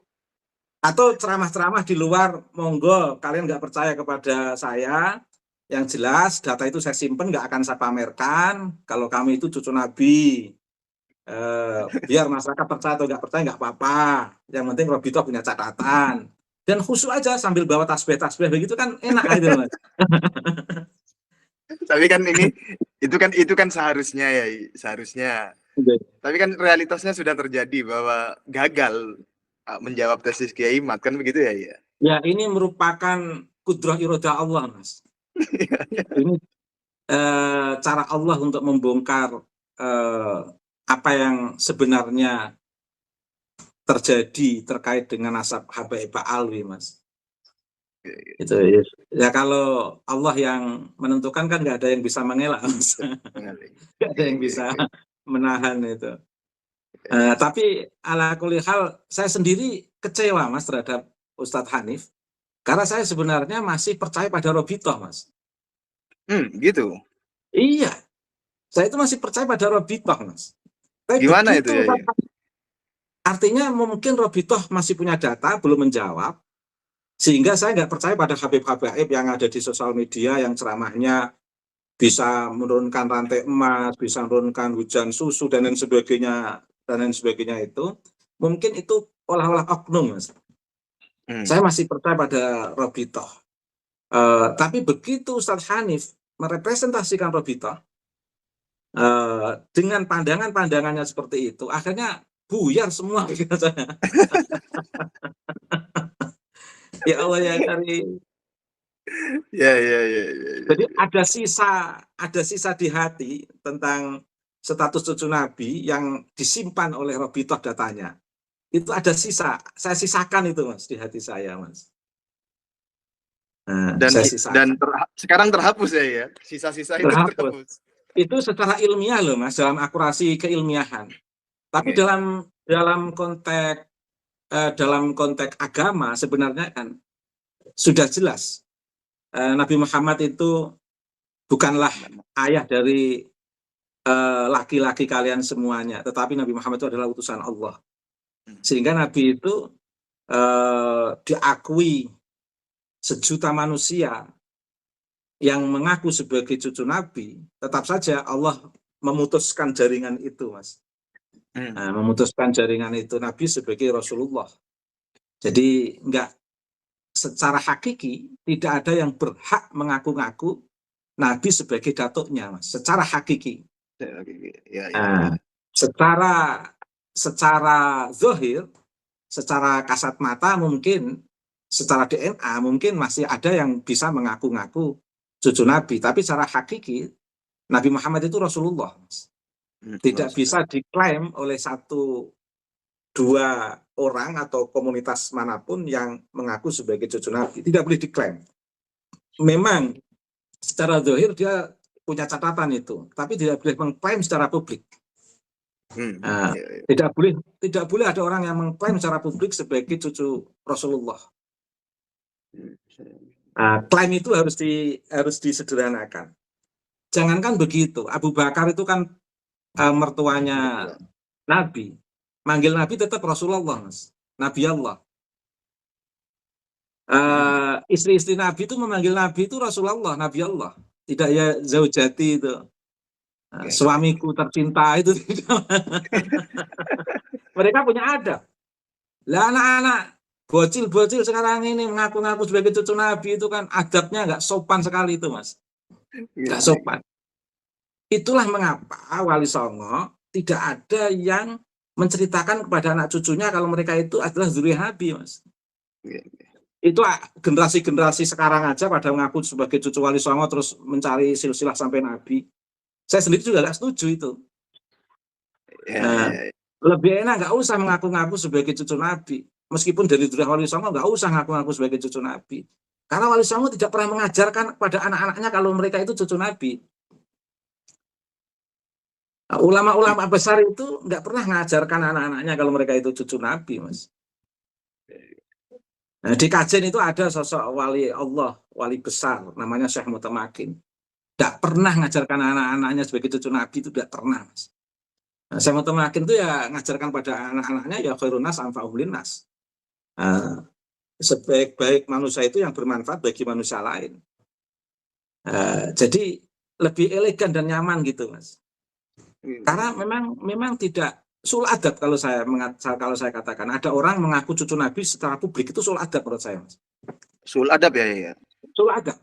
Atau ceramah-ceramah di luar, monggo, kalian nggak percaya kepada saya, yang jelas data itu saya simpen, nggak akan saya pamerkan, kalau kami itu cucu Nabi. Biar masyarakat percaya atau nggak percaya nggak apa-apa, yang penting Robitoh punya catatan. Dan khusyuk aja sambil bawa tasbih begitu kan enak aja, Mas. Tapi kan ini Itu kan seharusnya ya, seharusnya. Tapi kan realitasnya sudah terjadi bahwa gagal menjawab tesis Kiai Mat, kan begitu ya? Ya. Ya, ini merupakan kudrah irodah Allah, Mas. Ini cara Allah untuk membongkar apa yang sebenarnya terjadi terkait dengan nasab Habib Alwi, Mas. Itu ya, kalau Allah yang menentukan kan nggak ada yang bisa mengelak, Mas. Nggak ada yang bisa menahan itu. Tapi ala kulli hal, saya sendiri kecewa, Mas, terhadap Ustadz Hanif, karena saya sebenarnya masih percaya pada Robitoh, Mas. Gitu. Iya, saya itu masih percaya pada Robitoh, Mas. Tapi gimana begitu, itu ya? artinya mungkin Robitoh masih punya data, belum menjawab, sehingga saya nggak percaya pada Habib-Habib yang ada di sosial media yang ceramahnya bisa menurunkan rantai emas, bisa menurunkan hujan susu dan lain sebagainya itu, mungkin itu olah-olah oknum, Mas. Saya masih percaya pada Robitoh. Tapi begitu Ustadz Hanif merepresentasikan Robitoh dengan pandangan-pandangannya seperti itu, akhirnya buyar semua pikiran saya. Ya Allah ya Karim. Ya. Jadi ada sisa di hati tentang status cucu Nabi yang disimpan oleh Robitoh datanya. Itu ada sisa, saya sisakan itu, Mas, di hati saya, Mas. Nah, dan sekarang terhapus ya, sisa-sisa itu terhapus. Itu secara ilmiah loh, Mas, dalam akurasi keilmiahan. Tapi dalam konteks agama sebenarnya kan sudah jelas Nabi Muhammad itu bukanlah ayah dari laki-laki kalian semuanya, tetapi Nabi Muhammad itu adalah utusan Allah. Sehingga Nabi itu diakui sejuta manusia yang mengaku sebagai cucu Nabi, tetap saja Allah memutuskan jaringan itu, Mas. Nah, memutuskan jaringan itu Nabi sebagai Rasulullah. Jadi enggak, secara hakiki tidak ada yang berhak mengaku-ngaku Nabi sebagai datuknya, Mas. Secara hakiki. Nah, secara zahir, secara kasat mata mungkin, secara DNA mungkin masih ada yang bisa mengaku-ngaku cucu Nabi, tapi secara hakiki Nabi Muhammad itu Rasulullah, Mas. Tidak bisa diklaim oleh 1-2 orang atau komunitas manapun yang mengaku sebagai cucu Nabi. Tidak boleh diklaim. Memang secara zahir dia punya catatan itu, tapi tidak boleh mengklaim secara publik. Nah, tidak boleh ada orang yang mengklaim secara publik sebagai cucu Rasulullah. Nah, klaim itu harus disederhanakan. Jangankan begitu, Abu Bakar itu kan mertuanya Nabi, manggil Nabi tetap Rasulullah, Mas. Nabi Allah. Istri-istri Nabi itu memanggil Nabi itu Rasulullah, Nabi Allah. Tidak ya zaujati itu. Suamiku tercinta itu. Mereka punya adab. Lah anak-anak bocil-bocil sekarang ini mengaku-ngaku sebagai cucu Nabi itu kan adabnya nggak sopan sekali itu, Mas. Nggak sopan. Itulah mengapa Wali Songo tidak ada yang menceritakan kepada anak cucunya kalau mereka itu adalah zuriyah Nabi, Mas. Itu generasi-generasi sekarang aja pada mengaku sebagai cucu Wali Songo terus mencari silsilah sampai Nabi. Saya sendiri juga nggak setuju itu. Lebih enak nggak usah mengaku-ngaku sebagai cucu Nabi. Meskipun dari zuriyah Wali Songo nggak usah ngaku-ngaku sebagai cucu Nabi. Karena Wali Songo tidak pernah mengajarkan kepada anak-anaknya kalau mereka itu cucu Nabi. Ulama-ulama besar itu nggak pernah mengajarkan anak-anaknya kalau mereka itu cucu Nabi, Mas. Nah, di kajian itu ada sosok wali Allah, wali besar, namanya Syekh Mutamakin. Tidak pernah mengajarkan anak-anaknya sebagai cucu Nabi, itu tidak pernah, Mas. Nah, Syekh Mutamakin itu ya mengajarkan pada anak-anaknya ya khairun nas anfa'uhum linnas. Sebaik-baik manusia itu yang bermanfaat bagi manusia lain. Jadi lebih elegan dan nyaman gitu, Mas. Karena memang tidak sul adab kalau saya katakan ada orang mengaku cucu Nabi secara publik itu sul adab menurut saya, Mas. Sul adab ya. Sul adab.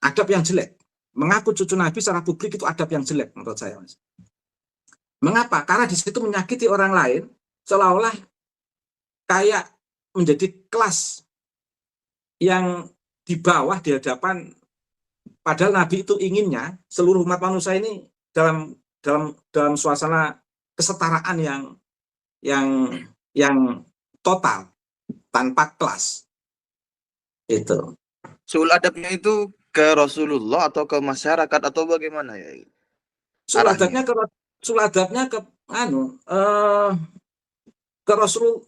Adab yang jelek. mengaku cucu Nabi secara publik itu adab yang jelek menurut saya, Mas. Mengapa? Karena di situ menyakiti orang lain, seolah-olah kayak menjadi kelas yang di bawah di hadapan, padahal Nabi itu inginnya seluruh umat manusia ini dalam suasana kesetaraan yang total tanpa kelas. Itu. Suul adabnya itu ke Rasulullah atau ke masyarakat atau bagaimana ya? Suladabnya ke ke Rasul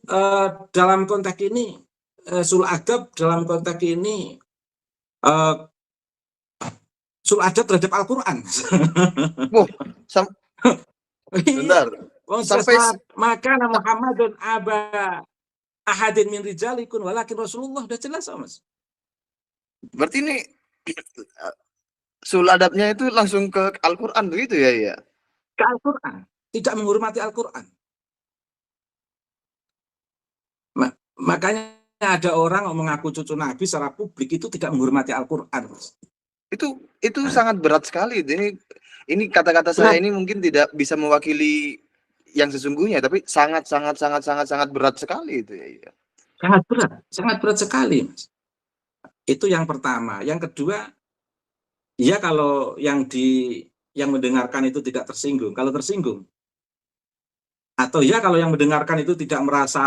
dalam konteks ini, sul adab dalam konteks ini sul adab terhadap Al-Quran. Wah, bentar. Sampai maka Muhammadun aba ahadin min rijalikun walakin Rasulullah, udah jelas, Mas. Berarti ini sul adabnya itu langsung ke Al-Quran begitu ya? Ya? Ke Al-Quran, tidak menghormati Al-Quran. Makanya ada orang yang mengaku cucu Nabi secara publik itu tidak menghormati Al-Quran. Itu sangat berat sekali. Ini kata-kata saya ini mungkin tidak bisa mewakili yang sesungguhnya, tapi sangat berat sekali itu ya. Sangat berat sekali, Mas. Itu yang pertama. Yang kedua, ya kalau yang mendengarkan itu tidak tersinggung, kalau tersinggung, atau ya kalau yang mendengarkan itu tidak merasa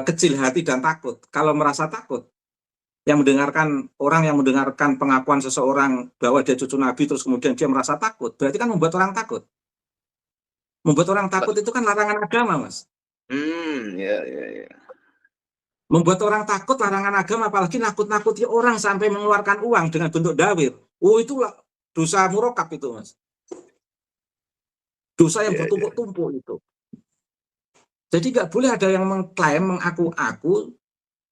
kecil hati dan takut, kalau merasa takut, orang yang mendengarkan pengakuan seseorang bahwa dia cucu Nabi terus kemudian dia merasa takut, berarti kan membuat orang takut. Membuat orang takut itu kan larangan agama, Mas. Ya. Membuat orang takut larangan agama, apalagi nakut-nakuti orang sampai mengeluarkan uang dengan bentuk dawir. Itu dosa murokab itu, Mas. Dosa yang bertumpuk-tumpuk itu. Jadi nggak boleh ada yang mengklaim, mengaku-aku,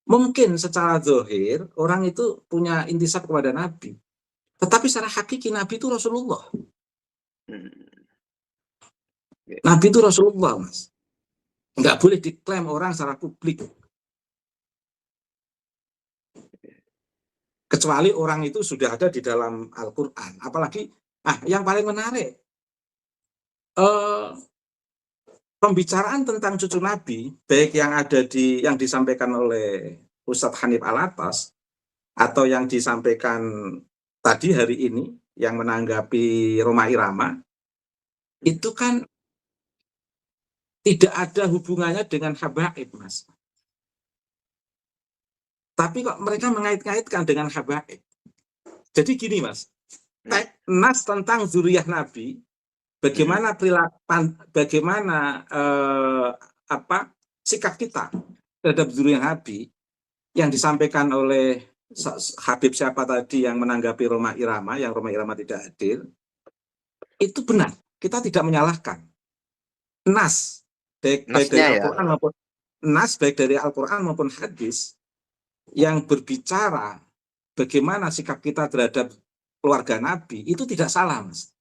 mungkin secara zahir orang itu punya intisab kepada Nabi. Tetapi secara hakiki Nabi itu Rasulullah. Nabi itu Rasulullah, Mas. Nggak boleh diklaim orang secara publik. Kecuali orang itu sudah ada di dalam Al-Quran. Apalagi, yang paling menarik, pembicaraan tentang cucu Nabi, baik yang disampaikan oleh Ustadz Hanif Alatas, atau yang disampaikan tadi hari ini, yang menanggapi Rhoma Irama, itu kan tidak ada hubungannya dengan habaib, Mas. Tapi kok mereka mengait-ngaitkan dengan habaib. Jadi gini, Mas, nas tentang zuriyah Nabi, bagaimana sikap kita terhadap zuriyah Nabi yang disampaikan oleh Habib siapa tadi yang menanggapi Rhoma Irama, yang Rhoma Irama tidak hadir, itu benar. Kita tidak menyalahkan. Nas baik dari Al-Quran maupun baik dari Al-Quran maupun hadis yang berbicara bagaimana sikap kita terhadap keluarga Nabi itu tidak salah, Mas.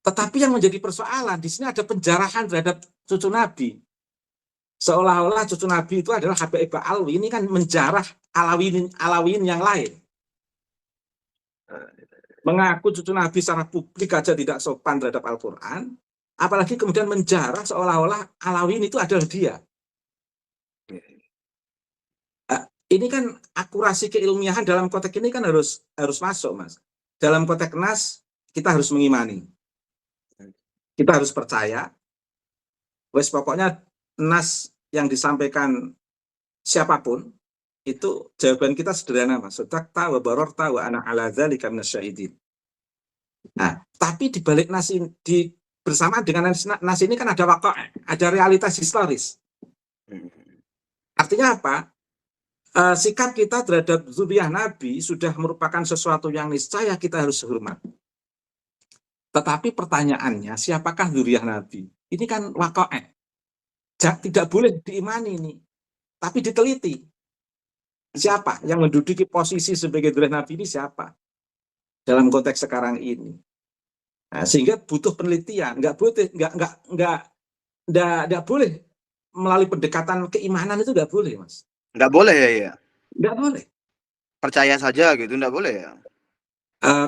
Tetapi yang menjadi persoalan di sini ada penjarahan terhadap cucu Nabi. Seolah-olah cucu Nabi itu adalah Habib Alwi, ini kan menjarah Alawiyin yang lain. Mengaku cucu Nabi secara publik aja tidak sopan terhadap Al-Quran, apalagi kemudian menjarah seolah-olah Alawiyin itu adalah dia. Ini kan akurasi keilmiahan dalam konteks ini kan harus masuk, Mas. Dalam konteks nas kita harus mengimani. Kita harus percaya. Pokoknya nas yang disampaikan siapapun itu jawaban kita sederhana, Mas. Sadaqta wa bararta wa ana ala dzalika minasyahidin. Nah, tapi di balik nas ini, bersamaan dengan nas ini kan ada ada realitas historis. Artinya apa? Sikap kita terhadap zuriyah Nabi sudah merupakan sesuatu yang niscaya kita harus hormat. Tetapi pertanyaannya, siapakah zuriyah Nabi? Ini kan waqa'i'. Tidak boleh diimani ini, tapi diteliti. Siapa yang menduduki posisi sebagai zuriyah Nabi ini siapa? Dalam konteks sekarang ini. Nah, sehingga butuh penelitian, nggak boleh melalui pendekatan keimanan itu nggak boleh, Mas. Nggak boleh ya? Nggak boleh. percaya saja gitu, enggak boleh ya?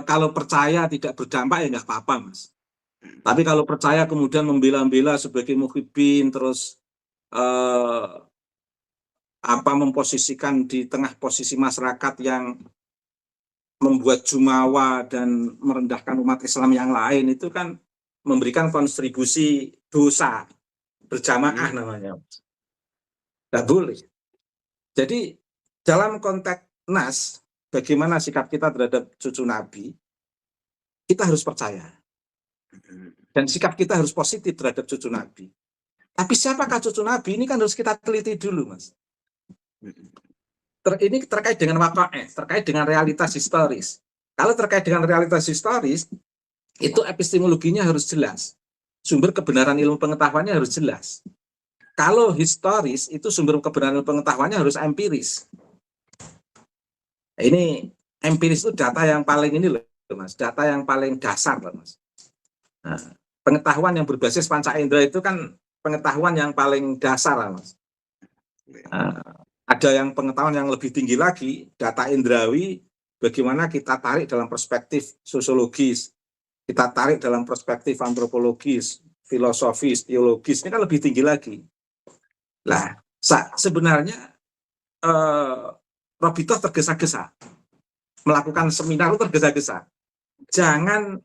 Kalau percaya tidak berdampak ya nggak apa-apa, Mas. Tapi kalau percaya kemudian membela-bela sebagai muhibbin, terus memposisikan di tengah posisi masyarakat yang membuat jumawa dan merendahkan umat Islam yang lain, itu kan memberikan kontribusi dosa berjamaah namanya. Nggak boleh. Jadi dalam konteks nas, bagaimana sikap kita terhadap cucu Nabi, kita harus percaya. Dan sikap kita harus positif terhadap cucu Nabi. Tapi siapakah cucu Nabi? Ini kan harus kita teliti dulu, Mas. Ini terkait dengan waqa'eh, terkait dengan realitas historis. Kalau terkait dengan realitas historis, itu epistemologinya harus jelas. Sumber kebenaran ilmu pengetahuannya harus jelas. Kalau historis, itu sumber kebenaran ilmu pengetahuannya harus empiris. Ini empiris itu data yang paling ini loh, Mas. Data yang paling dasar loh, Mas. Nah, pengetahuan yang berbasis panca indera itu kan pengetahuan yang paling dasar, Mas. Ada yang pengetahuan yang lebih tinggi lagi, data indrawi, bagaimana kita tarik dalam perspektif sosiologis, kita tarik dalam perspektif antropologis, filosofis, teologis, ini kan lebih tinggi lagi. Nah, sebenarnya Robitoh tergesa-gesa melakukan seminar itu tergesa-gesa. Jangan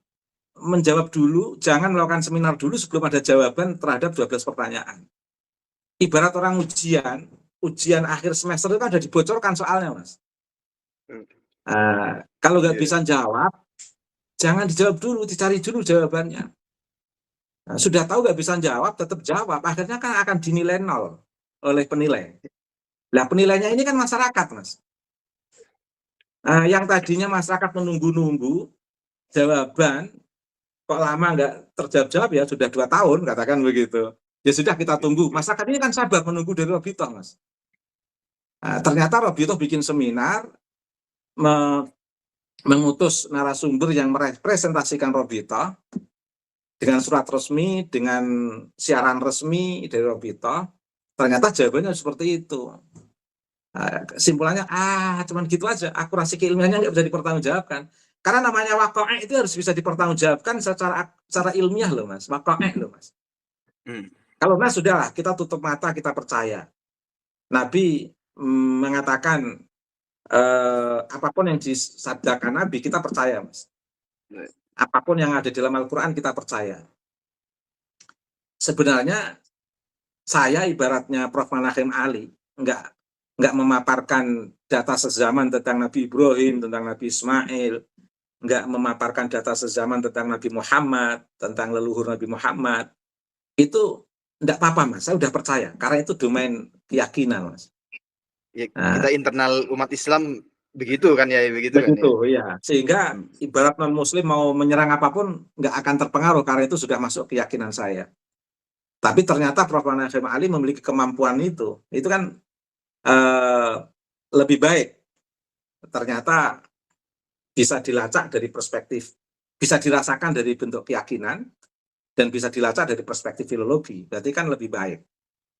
menjawab dulu, jangan melakukan seminar dulu sebelum ada jawaban terhadap 12 pertanyaan. Ibarat orang ujian akhir semester itu kan ada dibocorkan soalnya, Mas. Kalau nggak bisa jawab, jangan dijawab dulu, dicari dulu jawabannya. Sudah tahu nggak bisa jawab, tetap jawab. Akhirnya kan akan dinilai 0 oleh penilai. Nah, penilainya ini kan masyarakat, Mas. Yang tadinya masyarakat menunggu-nunggu jawaban, kok lama nggak terjawab-jawab ya, sudah 2 tahun, katakan begitu. Ya sudah kita tunggu. Masyarakat ini kan sabar menunggu dari Robitoh, Mas. Ternyata Robitoh bikin seminar, mengutus narasumber yang merepresentasikan Robitoh, dengan surat resmi, dengan siaran resmi dari Robitoh. Ternyata jawabannya seperti itu. Kesimpulannya, cuman gitu aja, akurasi keilmiahnya nggak bisa dipertanggungjawabkan. Karena namanya waqa'eh itu harus bisa dipertanggungjawabkan secara ilmiah loh, Mas. Waqa'eh loh, Mas. Kalau nas sudahlah, kita tutup mata, kita percaya. Nabi mengatakan apapun yang disabdakan Nabi, kita percaya, Mas. Apapun yang ada di dalam Al-Quran, kita percaya. Sebenarnya saya ibaratnya Prof. Manahim Ali, nggak memaparkan data sezaman tentang Nabi Ibrahim, tentang Nabi Ismail, nggak memaparkan data sezaman tentang Nabi Muhammad, tentang leluhur Nabi Muhammad. Itu enggak apa-apa, Mas. Saya udah percaya, karena itu domain keyakinan, Mas. Ya, kita internal umat Islam begitu kan ya, begitu kan ya. Sehingga ibarat non-muslim mau menyerang apapun nggak akan terpengaruh, karena itu sudah masuk keyakinan saya. Tapi ternyata Prof. Manahim Ali memiliki kemampuan itu kan lebih baik. Ternyata bisa dilacak dari perspektif, bisa dirasakan dari bentuk keyakinan, dan bisa dilacak dari perspektif filologi. Berarti kan lebih baik.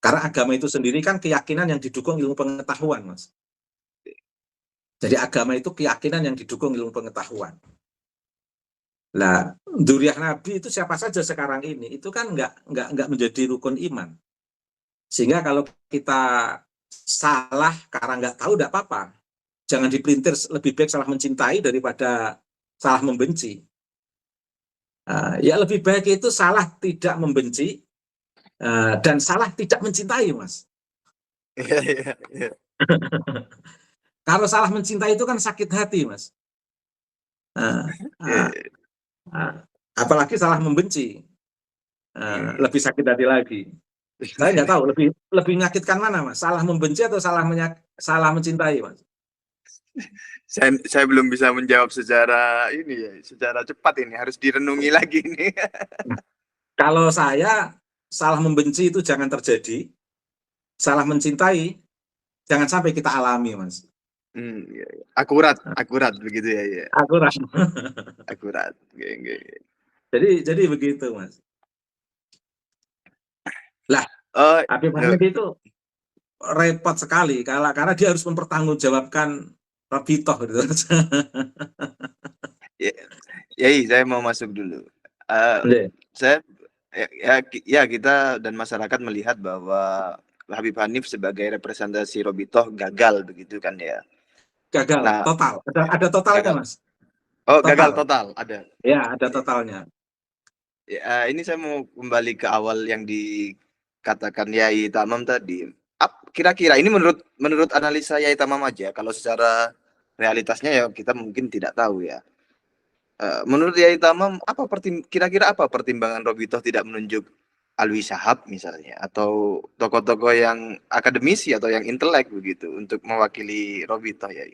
Karena agama itu sendiri kan keyakinan yang didukung ilmu pengetahuan, Mas. Jadi agama itu keyakinan yang didukung ilmu pengetahuan. Nah, Dzurriyyah Nabi itu siapa saja sekarang ini, itu kan nggak menjadi rukun iman. Sehingga kalau kita salah karena nggak tahu, nggak apa-apa. Jangan dipelintir, lebih baik salah mencintai daripada salah membenci. Ya lebih baik itu salah tidak membenci dan salah tidak mencintai, Mas. Iya. Kalau salah mencintai itu kan sakit hati, Mas. Apalagi salah membenci, lebih sakit hati lagi. Saya nggak tahu lebih menyakitkan mana, Mas. Salah membenci atau salah mencintai, Mas? Saya belum bisa menjawab secara cepat ini, harus direnungi lagi nih. Kalau saya, salah membenci itu jangan terjadi, salah mencintai jangan sampai kita alami, Mas. Akurat begitu ya. Akurat. Jadi begitu, Mas. Lah, Habib Hamid itu repot sekali karena dia harus mempertanggungjawabkan Robitoh gitu. Ya, saya mau masuk dulu. Eh, Iya. saya ya kita dan masyarakat melihat bahwa Habib Hanif sebagai representasi Robitoh gagal begitu kan ya. Gagal Nah, total. Ada totalnya, gagal. Mas. Oh, gagal Total. total ada. Ya, ada totalnya. Ini saya mau kembali ke awal yang dikatakan Yai Tamam tadi. Kira-kira ini menurut menurut analisa Yai Tamam aja. Kalau secara realitasnya ya kita mungkin tidak tahu ya. Menurut Yai Tamam, kira-kira apa pertimbangan Robitoh tidak menunjuk Alwi Shahab misalnya, atau tokoh-tokoh yang akademisi atau yang intelek begitu untuk mewakili Robitoh ya?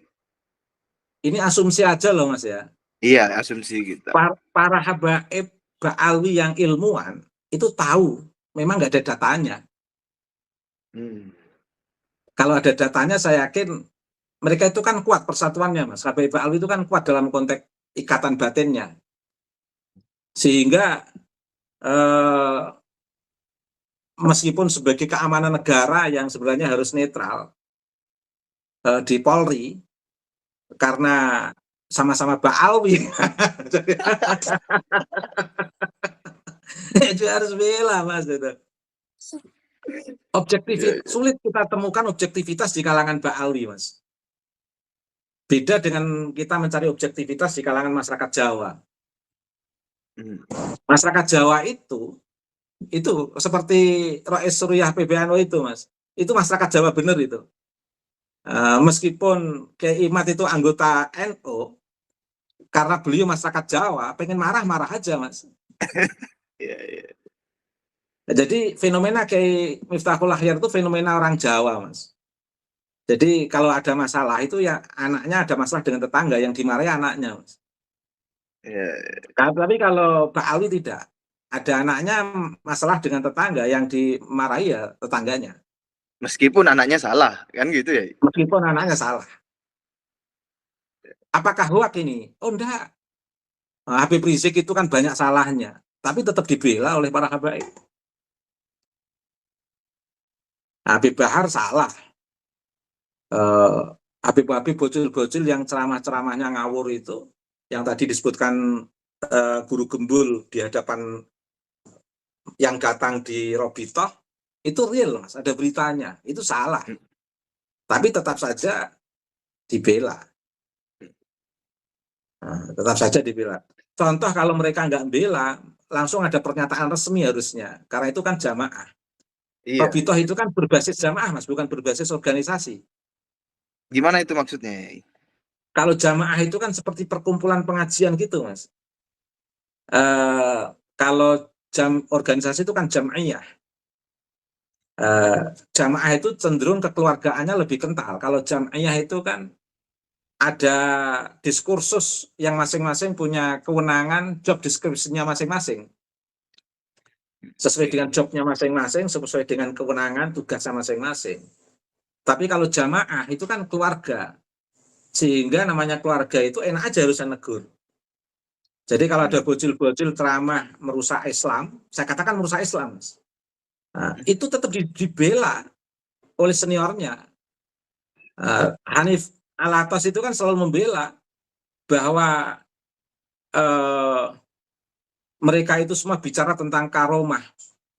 Ini asumsi aja loh, Mas ya. Iya, asumsi kita. Para habaib Ba'alwi yang ilmuwan itu tahu, memang nggak ada datanya. Kalau ada datanya, saya yakin mereka itu kan kuat persatuannya, Mas. Habaib Ba'alwi itu kan kuat dalam konteks ikatan batinnya. Sehingga meskipun sebagai keamanan negara yang sebenarnya harus netral di Polri, karena sama-sama Ba'alwi, itu harus bela, Mas. Sulit kita temukan objektivitas di kalangan Ba'alwi, Mas. Beda dengan kita mencari objektivitas di kalangan masyarakat Jawa. Masyarakat Jawa itu seperti Rois Suriyah PBNU itu, Mas. Itu masyarakat Jawa benar itu. Meskipun Kiai Imad itu anggota NU, karena beliau masyarakat Jawa, pengen marah-marah aja, Mas. Jadi fenomena Kiai Miftahul Akhyar itu fenomena orang Jawa, Mas. Jadi kalau ada masalah itu ya anaknya ada masalah dengan tetangga, yang dimarahi anaknya, Mas. Tapi kalau Ba'alwi tidak. Ada anaknya masalah dengan tetangga, yang dimarahi ya tetangganya. Meskipun anaknya salah, kan gitu ya? Meskipun anaknya salah. Apakah hoak ini? Oh enggak. Habib Rizik itu kan banyak salahnya, tapi tetap dibela oleh para habaib. Habib Bahar salah. Habib-habib bocil-bocil yang ceramah-ceramahnya ngawur itu, yang tadi disebutkan guru gembul di hadapan yang datang di Robitoh, itu real, Mas, ada beritanya, itu salah. Tapi tetap saja dibela. Tetap saja dibela. Contoh kalau mereka nggak bela, langsung ada pernyataan resmi harusnya, karena itu kan jamaah. Iya. Robitoh itu kan berbasis jamaah, Mas, bukan berbasis organisasi. Gimana itu maksudnya? Kalau jamaah itu kan seperti perkumpulan pengajian gitu, Mas. Kalau organisasi itu kan jam'iyah. Jamaah itu cenderung kekeluargaannya lebih kental. Kalau jam'iyah itu kan ada diskursus yang masing-masing punya kewenangan, job description-nya masing-masing. Sesuai dengan jobnya masing-masing, sesuai dengan kewenangan, tugasnya masing-masing. Tapi kalau jamaah itu kan keluarga. Sehingga namanya keluarga itu enak aja harusnya negur. Jadi kalau ada bocil-bocil ceramah merusak Islam, saya katakan merusak Islam, Mas. Nah, itu tetap dibela oleh seniornya. Hanif Alatas itu kan selalu membela bahwa mereka itu semua bicara tentang karomah.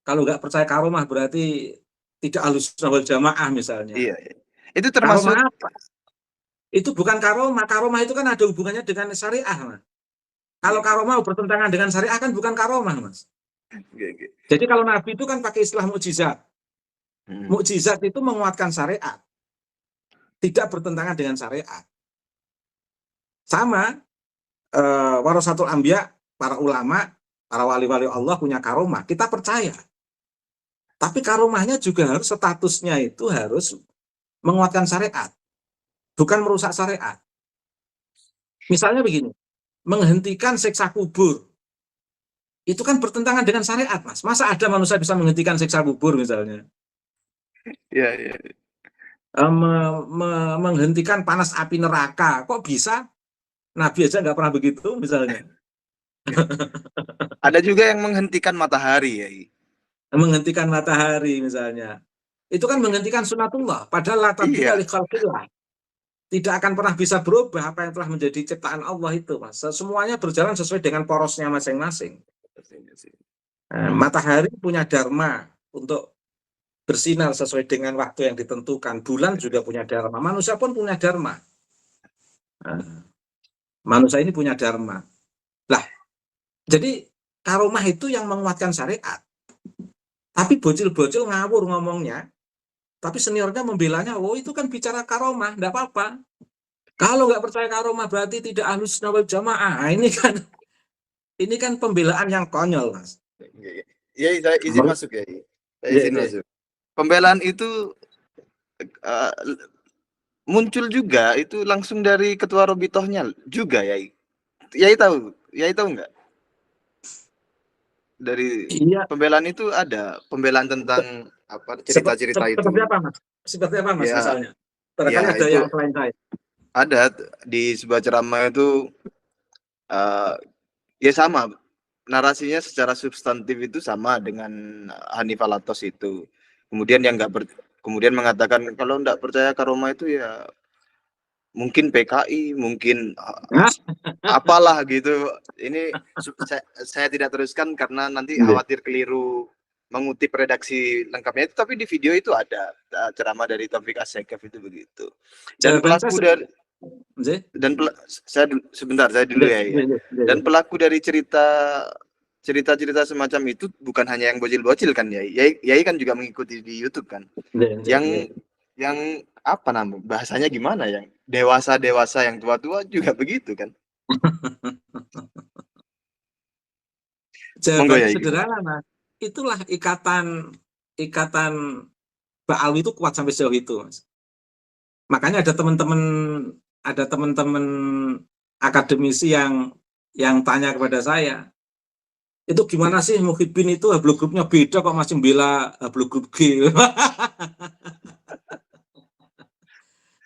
Kalau nggak percaya karomah berarti tidak Ahlussunnah wal Jamaah misalnya. Iya. Itu termasuk karomah apa? Itu bukan karomah. Karomah itu kan ada hubungannya dengan syariah, Mas. Kalau karomah bertentangan dengan syariah kan bukan karomah, Mas. Jadi kalau Nabi itu kan pakai istilah mukjizat. Mukjizat itu menguatkan syariat, tidak bertentangan dengan syariat. Sama warasatul anbiya, para ulama, para wali-wali Allah punya karomah, kita percaya. Tapi karomahnya juga harus statusnya itu harus menguatkan syariat, bukan merusak syariat. Misalnya begini, menghentikan siksa kubur, itu kan bertentangan dengan syariat, Mas. Masa ada manusia bisa menghentikan siksa kubur misalnya? Iya. Menghentikan panas api neraka, kok bisa? Nabi aja nggak pernah begitu misalnya. Ada juga yang menghentikan matahari ya. Menghentikan matahari misalnya. Itu kan menghentikan sunatullah, padahal la tabdila li khalqillah. tidak akan pernah bisa berubah apa yang telah menjadi ciptaan Allah itu, Mas. Semuanya berjalan sesuai dengan porosnya masing-masing. Matahari punya dharma untuk bersinar sesuai dengan waktu yang ditentukan. Bulan juga punya dharma. Manusia pun punya dharma. Manusia ini punya dharma. Lah, jadi karomah itu yang menguatkan syariat. Tapi bocil-bocil ngawur ngomongnya. Tapi seniornya membelanya, oh itu kan bicara karomah, enggak apa-apa. Kalau nggak percaya karomah berarti tidak ahlus sunnah wal jamaah. Nah, ini kan pembelaan yang konyol, Mas. Ya, saya izin masuk ya. Saya izin masuk. Pembelaan itu muncul juga itu langsung dari ketua Robitohnya juga ya. Yai tahu nggak? Dari pembelaan itu ada pembelaan tentang apa cerita-cerita itu. Seperti apa, Mas? Seperti apa, Mas, misalnya? Barangkali ada yang selain saya. Ada di sebuah ceramah itu ya sama narasinya secara substantif itu sama dengan Hanif Alatos itu. Kemudian yang kemudian mengatakan kalau enggak percaya karomah itu ya mungkin PKI, mungkin apalah gitu. Ini saya tidak teruskan karena nanti khawatir keliru mengutip redaksi lengkapnya itu, tapi di video itu ada ceramah dari Taufik As-Sekaf itu begitu. Dan pelaku dari saya dulu ya. Dan pelaku dari cerita-cerita semacam itu bukan hanya yang bocil-bocil kan ya. Yai kan juga mengikuti di YouTube kan. Yang apa namanya? Bahasanya gimana yang dewasa-dewasa yang tua-tua juga begitu kan. Jawabannya sederhana, Mas. Itulah ikatan Ba'alwi itu kuat sampai sejauh itu, Mas. Makanya ada teman-teman akademisi yang tanya kepada saya, itu gimana sih Muhyiddin itu hablum grupnya beda kok masih membela hablum grup G.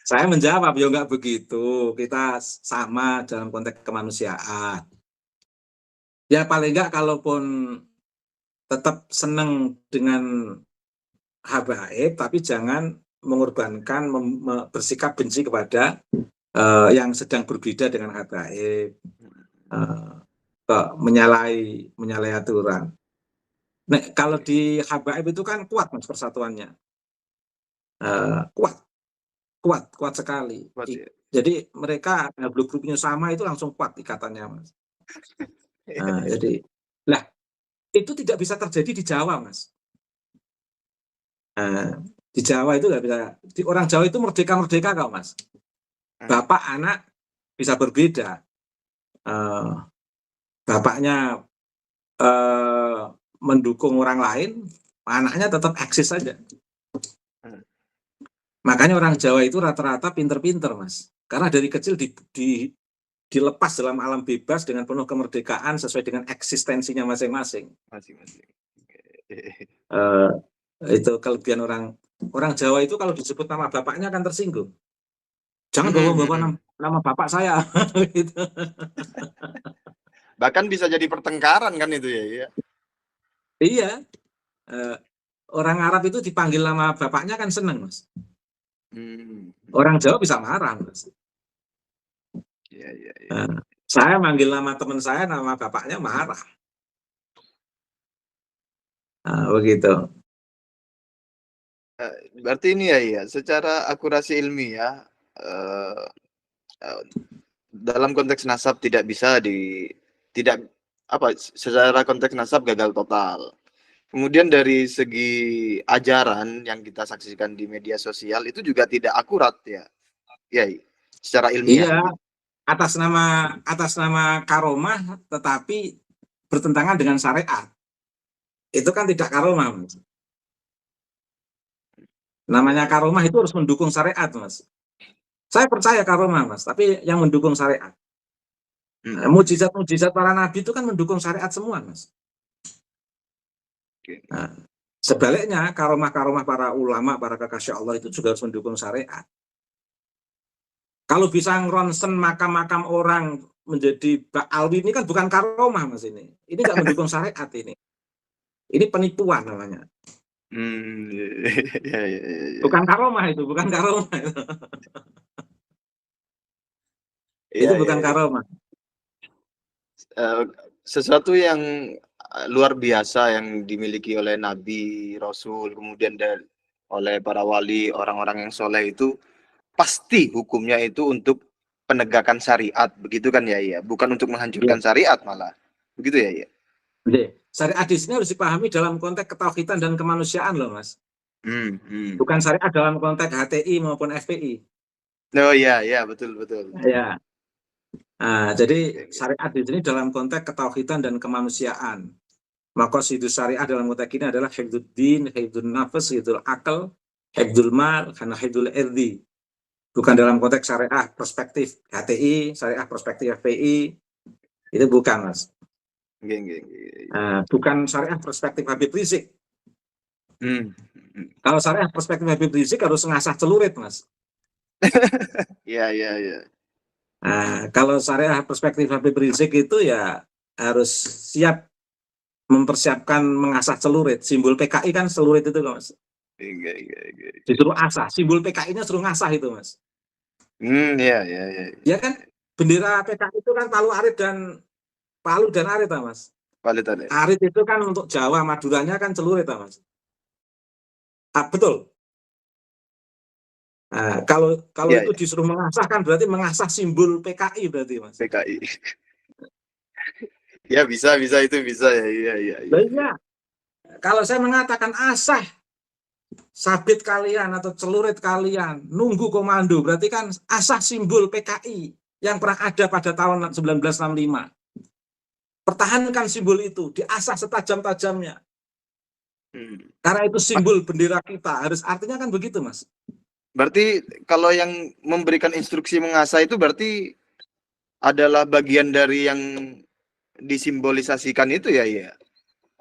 Saya menjawab, ya enggak begitu, kita sama dalam konteks kemanusiaan. Ya paling enggak kalaupun tetap senang dengan habaib, tapi jangan mengorbankan bersikap benci kepada yang sedang berbeda dengan habaib, menyalahi aturan. Nah, kalau di habaib itu kan kuat, Mas, persatuannya, kuat sekali. Jadi mereka hablum grupnya sama itu langsung kuat ikatannya, Mas. Jadi, lah itu tidak bisa terjadi di Jawa, Mas. Di Jawa itu nggak bisa. Di orang Jawa itu merdeka kok, Mas. Bapak anak bisa berbeda. Bapaknya mendukung orang lain, anaknya tetap eksis saja. Makanya orang Jawa itu rata-rata pinter-pinter, Mas. Karena dari kecil dilepas dalam alam bebas dengan penuh kemerdekaan sesuai dengan eksistensinya masing-masing. Itu kelebihan orang Jawa itu kalau disebut nama bapaknya kan tersinggung. Jangan bawa nama bapak saya. Gitu. Bahkan bisa jadi pertengkaran kan itu ya. Iya. Orang Arab itu dipanggil nama bapaknya kan seneng, Mas. Orang Jawa bisa marah, Mas. Ya. Saya manggil nama teman saya, nama bapaknya marah. Begitu. Berarti ini ya, secara akurasi ilmiah dalam konteks nasab secara konteks nasab gagal total. Kemudian dari segi ajaran yang kita saksikan di media sosial itu juga tidak akurat ya. Ya, secara ilmiah. Iya, atas nama karomah tetapi bertentangan dengan syariat. Itu kan tidak karomah, Mas. Namanya karomah itu harus mendukung syariat, Mas. Saya percaya karomah, Mas, tapi yang mendukung syariat. Mujizat-mujizat para nabi itu kan mendukung syariat semua, Mas. Nah, sebaliknya karomah-karomah para ulama, para kekasih Allah itu juga harus mendukung syariat. Kalau bisa ngeronsen makam-makam orang menjadi ba'alwi ini kan bukan karomah, Mas, ini. Ini nggak mendukung syariat ini. Ini penipuan namanya. Ya. Bukan karomah itu, bukan karomah itu. Itu Iya, iya, bukan iya. karomah. Eh, sesuatu yang luar biasa yang dimiliki oleh nabi, rasul, kemudian oleh para wali, orang-orang yang soleh itu pasti hukumnya itu untuk penegakan syariat, begitu kan ya, ya, bukan untuk Ya. menghancurkan syariat malah, begitu ya, ya. Syariat di sini harus dipahami dalam konteks ketauhidan dan kemanusiaan loh, Mas. Hmm, hmm. Bukan syariat dalam konteks HTI maupun FPI. Oh iya, ya, betul, betul. Ya. Nah, jadi Oke, oke. syariat di sini dalam konteks ketauhidan dan kemanusiaan. Maka situ syariah dalam konteks ini adalah hifdzuddin, hifdzun nafs, hifdzul akal, hifdzul mal, karena hifdzul irdi. Bukan dalam konteks syariah perspektif HTI, syariah perspektif FPI, itu bukan, Mas. Oke, oke, oke. Bukan syariah perspektif Habib Rizik. Hmm, hmm. Kalau syariah perspektif Habib Rizik harus ngasah celurit, Mas. Iya, iya, iya. Kalau syariah perspektif Habib Rizik itu ya harus siap mempersiapkan mengasah celurit. Simbol PKI kan celurit itu, Mas. Oke, oke, oke. Disuruh asah. Simbol PKI-nya suruh ngasah itu, Mas. Hmm, iya, iya, iya. Ya kan, bendera PKI itu kan Palu dan Arit, Mas. Validan ya. Arit itu kan untuk Jawa, Maduranya kan celurit, Mas. Betul. Kalau Iya, itu iya. disuruh mengasah kan berarti mengasah simbol PKI berarti, Mas. PKI. Ya, bisa itu bisa ya. Iya, iya, iya, iya. Iya. Kalau saya mengatakan asah sabit kalian atau celurit kalian nunggu komando, berarti kan asah simbol PKI yang pernah ada pada tahun 1965. Pertahankan simbol itu, diasah setajam-tajamnya. Hmm. Karena itu simbol bendera kita, harus artinya kan begitu, Mas. Berarti kalau yang memberikan instruksi mengasah itu berarti adalah bagian dari yang disimbolisasikan itu ya, ya.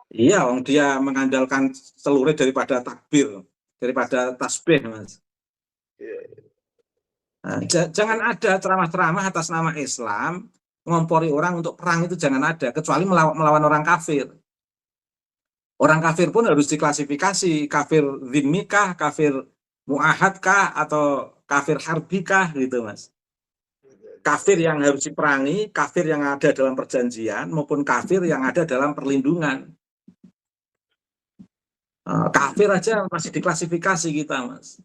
Iya, dia mengandalkan celurit daripada takbir, daripada tasbih, Mas. Jangan ada ceramah-ceramah atas nama Islam, ngompori orang untuk perang, itu jangan ada, kecuali melawan orang kafir. Orang kafir pun harus diklasifikasi, kafir zimmikah, kafir muahadkah, atau kafir harbikah, gitu, Mas. Kafir yang harus diperangi, kafir yang ada dalam perjanjian, maupun kafir yang ada dalam perlindungan. Kafir aja masih diklasifikasi kita, Mas.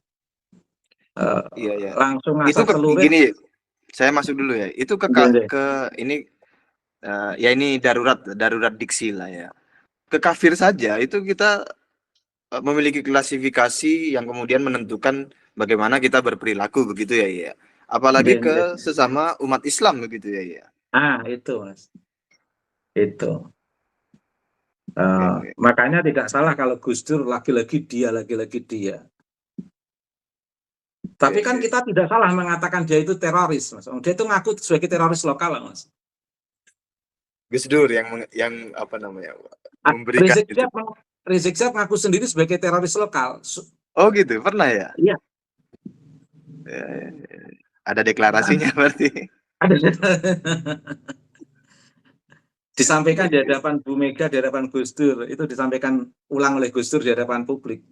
Iya, ya. Langsung Itu ngasah celurit. gini, saya masuk dulu ya. Itu ke ini ya ini darurat diksi lah ya. Ke kafir saja itu kita memiliki klasifikasi yang kemudian menentukan bagaimana kita berperilaku begitu ya, ya. Apalagi ke sesama umat Islam begitu ya, ya. Itu, Mas. Itu. Oke, oke. Makanya tidak salah kalau Gus Dur lagi-lagi dia. Tapi Oke, kan oke. kita tidak salah mengatakan dia itu teroris, Mas. Dia itu ngaku sebagai teroris lokal, Mas. Gus Dur yang apa namanya memberikan Rizik itu. Syihab Rizik Syihab ngaku sendiri sebagai teroris lokal. Oh gitu, pernah ya? Iya. Ya, ya, ya. Ada deklarasinya berarti. Ada. Disampaikan di hadapan Bu Mega, di hadapan Gus Dur, itu disampaikan ulang oleh Gus Dur di hadapan publik.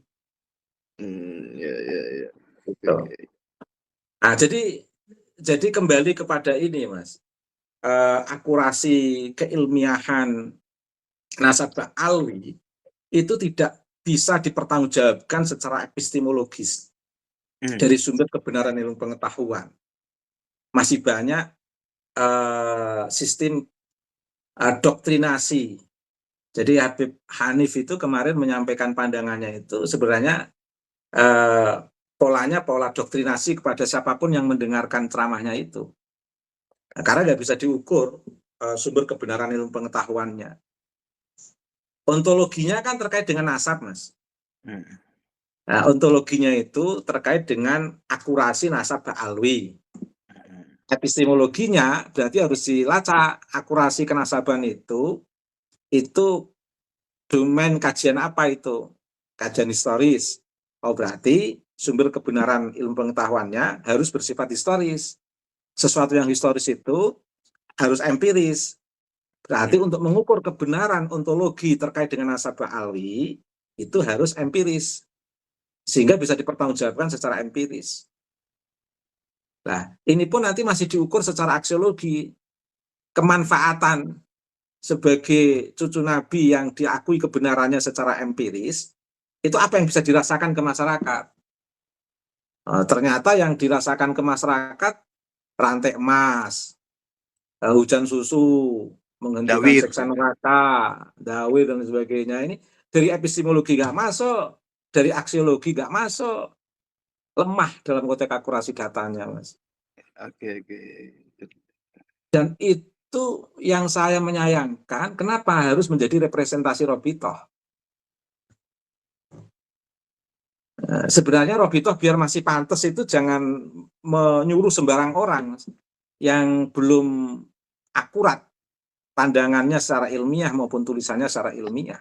Ya, ya, ya. Oke, Gitu. oke. Jadi kembali kepada ini, Mas. Akurasi keilmiahan nasabah alwi itu tidak bisa dipertanggungjawabkan secara epistemologis dari sumber kebenaran ilmu pengetahuan. Masih banyak sistem doktrinasi. Jadi Habib Hanif itu kemarin menyampaikan pandangannya itu sebenarnya pola doktrinasi kepada siapapun yang mendengarkan ceramahnya itu. Karena nggak bisa diukur sumber kebenaran ilmu pengetahuannya. Ontologinya kan terkait dengan nasab, Mas. Nah, ontologinya itu terkait dengan akurasi nasab alwi. Epistemologinya berarti harus dilacak akurasi kenasaban itu domain kajian apa itu? Kajian historis. Oh, berarti sumber kebenaran ilmu pengetahuannya harus bersifat historis. Sesuatu yang historis itu harus empiris. Berarti untuk mengukur kebenaran ontologi terkait dengan nasabah alwi itu harus empiris. Sehingga bisa dipertanggungjawabkan secara empiris. Nah, ini pun nanti masih diukur secara aksiologi. Kemanfaatan sebagai cucu Nabi yang diakui kebenarannya secara empiris, itu apa yang bisa dirasakan ke masyarakat. Ternyata yang dirasakan ke masyarakat, rantai emas, hujan susu, menghentikan Dawir. siksa neraka, dawir, dan sebagainya. Ini dari epistemologi nggak masuk, dari aksiologi nggak masuk, lemah dalam konteks akurasi datanya, Mas. Oke, oke. Dan itu yang saya menyayangkan, kenapa harus menjadi representasi Robitoh. Sebenarnya Robitoh biar masih pantas itu jangan menyuruh sembarang orang yang belum akurat pandangannya secara ilmiah maupun tulisannya secara ilmiah.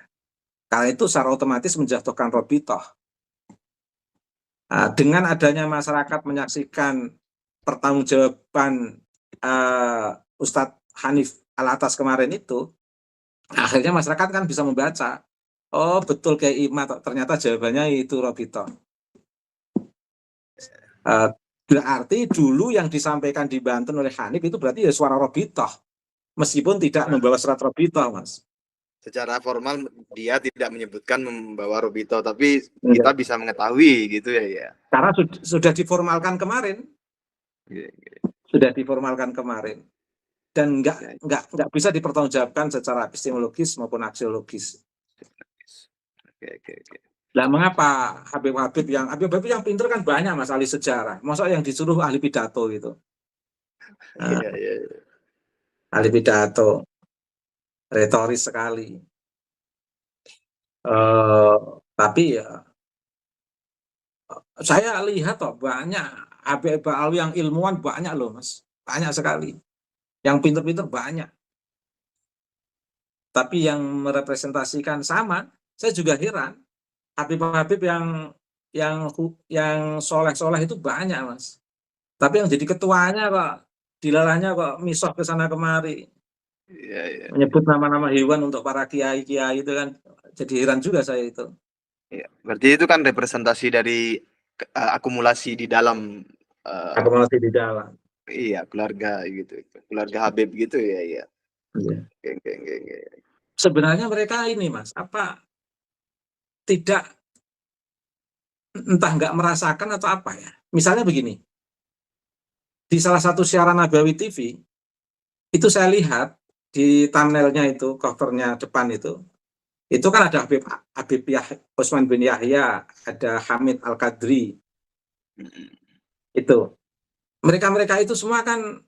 Karena itu secara otomatis menjatuhkan Robitoh. Dengan adanya masyarakat menyaksikan pertanggungjawaban Ustadz Hanif Alatas kemarin itu, akhirnya masyarakat kan bisa membaca, oh betul kayak Ima, ternyata jawabannya itu Robitoh. Berarti dulu yang disampaikan di Banten oleh Hanif itu berarti ya suara Robitoh, meskipun tidak membawa surat Robitoh, Mas. Secara formal dia tidak menyebutkan membawa Robito, tapi kita bisa mengetahui gitu ya. Karena sudah diformalkan kemarin. Sudah diformalkan kemarin. Dan nggak bisa dipertanggungjawabkan secara epistemologis maupun aksiologis. Oke. Nah, mengapa Habib yang pinter kan banyak, Mas, ahli sejarah. Masa yang disuruh ahli pidato gitu. Iya. Ahli pidato. Retoris sekali. Tapi ya saya lihat banyak Habib Alwi yang ilmuwan banyak loh, Mas. Banyak sekali. Yang pinter-pinter banyak. Tapi yang merepresentasikan sama, saya juga heran. Habib yang soleh-soleh itu banyak, Mas. Tapi yang jadi ketuanya kok dilalahnya kok misah ke sana kemari. Iya. Menyebut nama-nama hewan untuk para kiai-kiai itu kan jadi heran juga saya itu. Iya. Berarti itu kan representasi dari akumulasi di dalam Akumulasi di dalam. Iya, keluarga gitu. Keluarga Habib gitu ya. Iya. Oke. Sebenarnya mereka ini, Mas, tidak, entah nggak merasakan atau apa ya. Misalnya begini, di salah satu siaran Nabawi TV, itu saya lihat di thumbnailnya itu, covernya depan itu kan ada Habib Utsman bin Yahya, ada Hamid Al-Qadri, itu. Mereka itu semua kan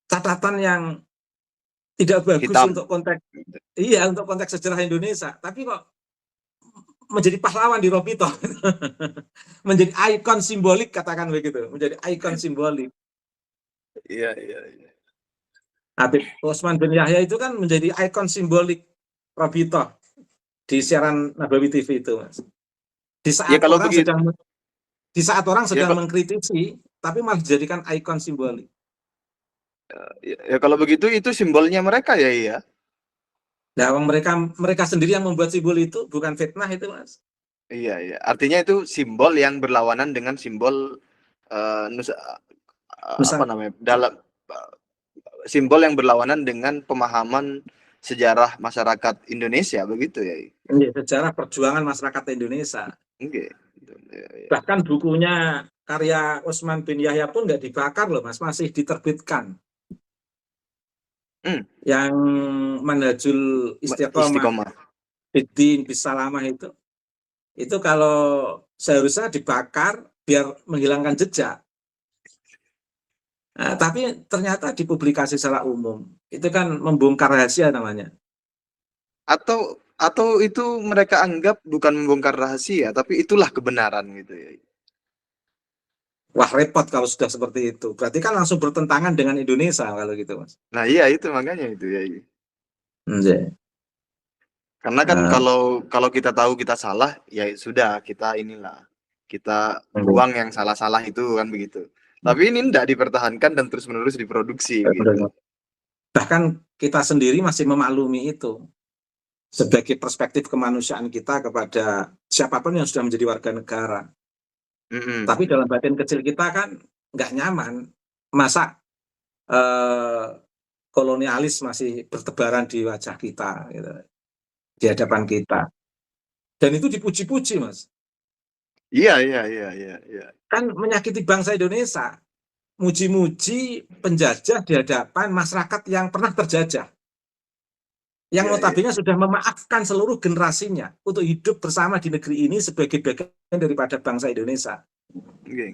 catatan yang tidak bagus Hitam. untuk konteks sejarah Indonesia, tapi kok menjadi pahlawan di Robitoh. Menjadi ikon simbolik, katakan begitu, menjadi ikon simbolik. Iya. Habib Utsman bin Yahya itu kan menjadi ikon simbolik Robitoh di siaran Nabawi TV itu, Mas. Di saat orang sedang mengkritisi, tapi malah dijadikan ikon simbolik. Ya kalau begitu itu simbolnya mereka ya, iya. Nah, mereka sendiri yang membuat simbol itu, bukan fitnah itu, Mas. Iya. Artinya itu simbol yang berlawanan dengan simbol apa namanya? Dalam simbol yang berlawanan dengan pemahaman sejarah masyarakat Indonesia, begitu ya. Sejarah perjuangan masyarakat Indonesia. Okay. Bahkan bukunya karya Utsman bin Yahya pun nggak dibakar loh, Mas, masih diterbitkan. Yang Manhajul Istiqomah Fiddin Bisalamah itu kalau seharusnya dibakar biar menghilangkan jejak. Nah, tapi ternyata dipublikasi secara umum. Itu kan membongkar rahasia namanya. Atau itu mereka anggap bukan membongkar rahasia, tapi itulah kebenaran gitu ya. Wah, repot kalau sudah seperti itu. Berarti kan langsung bertentangan dengan Indonesia kalau gitu, Mas. Nah iya, itu makanya itu ya. Karena kan kalau kita tahu kita salah, ya sudah, kita buang yang salah-salah itu kan begitu. Tapi ini tidak dipertahankan dan terus-menerus diproduksi gitu. Bahkan kita sendiri masih memaklumi itu sebagai perspektif kemanusiaan kita kepada siapapun yang sudah menjadi warga negara. Tapi dalam batin kecil kita kan nggak nyaman. Masa kolonialis masih bertebaran di wajah kita, gitu, di hadapan kita. Dan itu dipuji-puji, Mas. Iya. Kan menyakiti bangsa Indonesia. Muji-muji penjajah di hadapan masyarakat yang pernah terjajah. Yang Iya. notabene sudah memaafkan seluruh generasinya untuk hidup bersama di negeri ini sebagai bagian daripada bangsa Indonesia. Iya.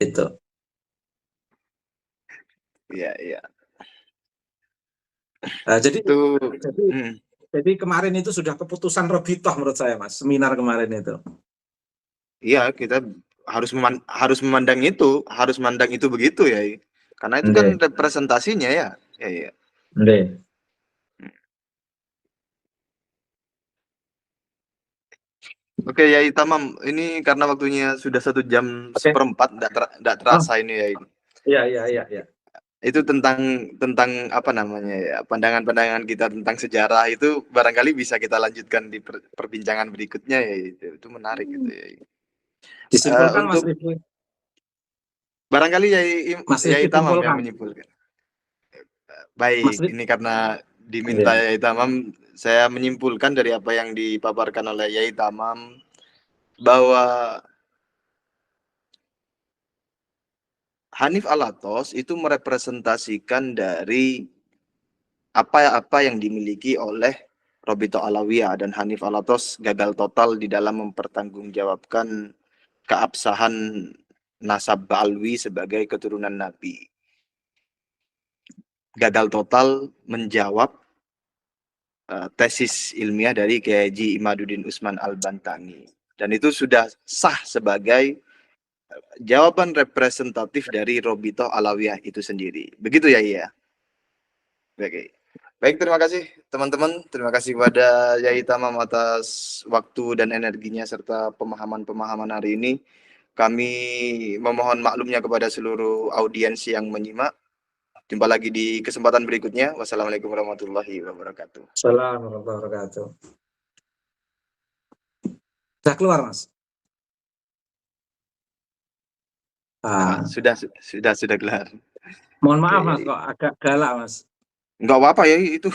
Itu. Iya. Jadi Itu jadi kemarin itu sudah keputusan Robitoh menurut saya, Mas, seminar kemarin itu. iya, kita harus memandang itu, begitu ya. Karena itu kan representasinya ya. Iya. Oke, Yai Tamam. Ini karena waktunya sudah 1 jam seperempat, tidak terasa ini ya. Iya. Itu tentang apa namanya ya, pandangan-pandangan kita tentang sejarah itu barangkali bisa kita lanjutkan di perbincangan berikutnya ya. Itu menarik gitu ya. Disimpulkan, Mas Untuk Rifki. barangkali Mas Yai Rifki Tamam yang simpulkan. menyimpulkan. Mas Baik, Rifki. ini karena diminta Yai Tamam, saya menyimpulkan dari apa yang dipaparkan oleh Yai Tamam bahwa Hanif Alatos itu merepresentasikan dari apa yang dimiliki oleh Robito Alawiyah, dan Hanif Alatos gagal total di dalam mempertanggungjawabkan keabsahan nasab Ba'alwi sebagai keturunan Nabi. Gagal total menjawab tesis ilmiah dari Kiai Haji Imaduddin Usman Al-Bantani. Dan itu sudah sah sebagai jawaban representatif dari Robito Alawiyah itu sendiri. Begitu ya, iya. Oke. Baik, terima kasih teman-teman. Terima kasih kepada Yai Tamam atas waktu dan energinya serta pemahaman-pemahaman hari ini. Kami memohon maklumnya kepada seluruh audiens yang menyimak. Jumpa lagi di kesempatan berikutnya. Wassalamualaikum warahmatullahi wabarakatuh. Assalamualaikum warahmatullahi wabarakatuh. Sudah keluar, Mas? Sudah kelar. Mohon maaf, Oke, Mas, kok agak galak, Mas. Enggak apa-apa ya itu.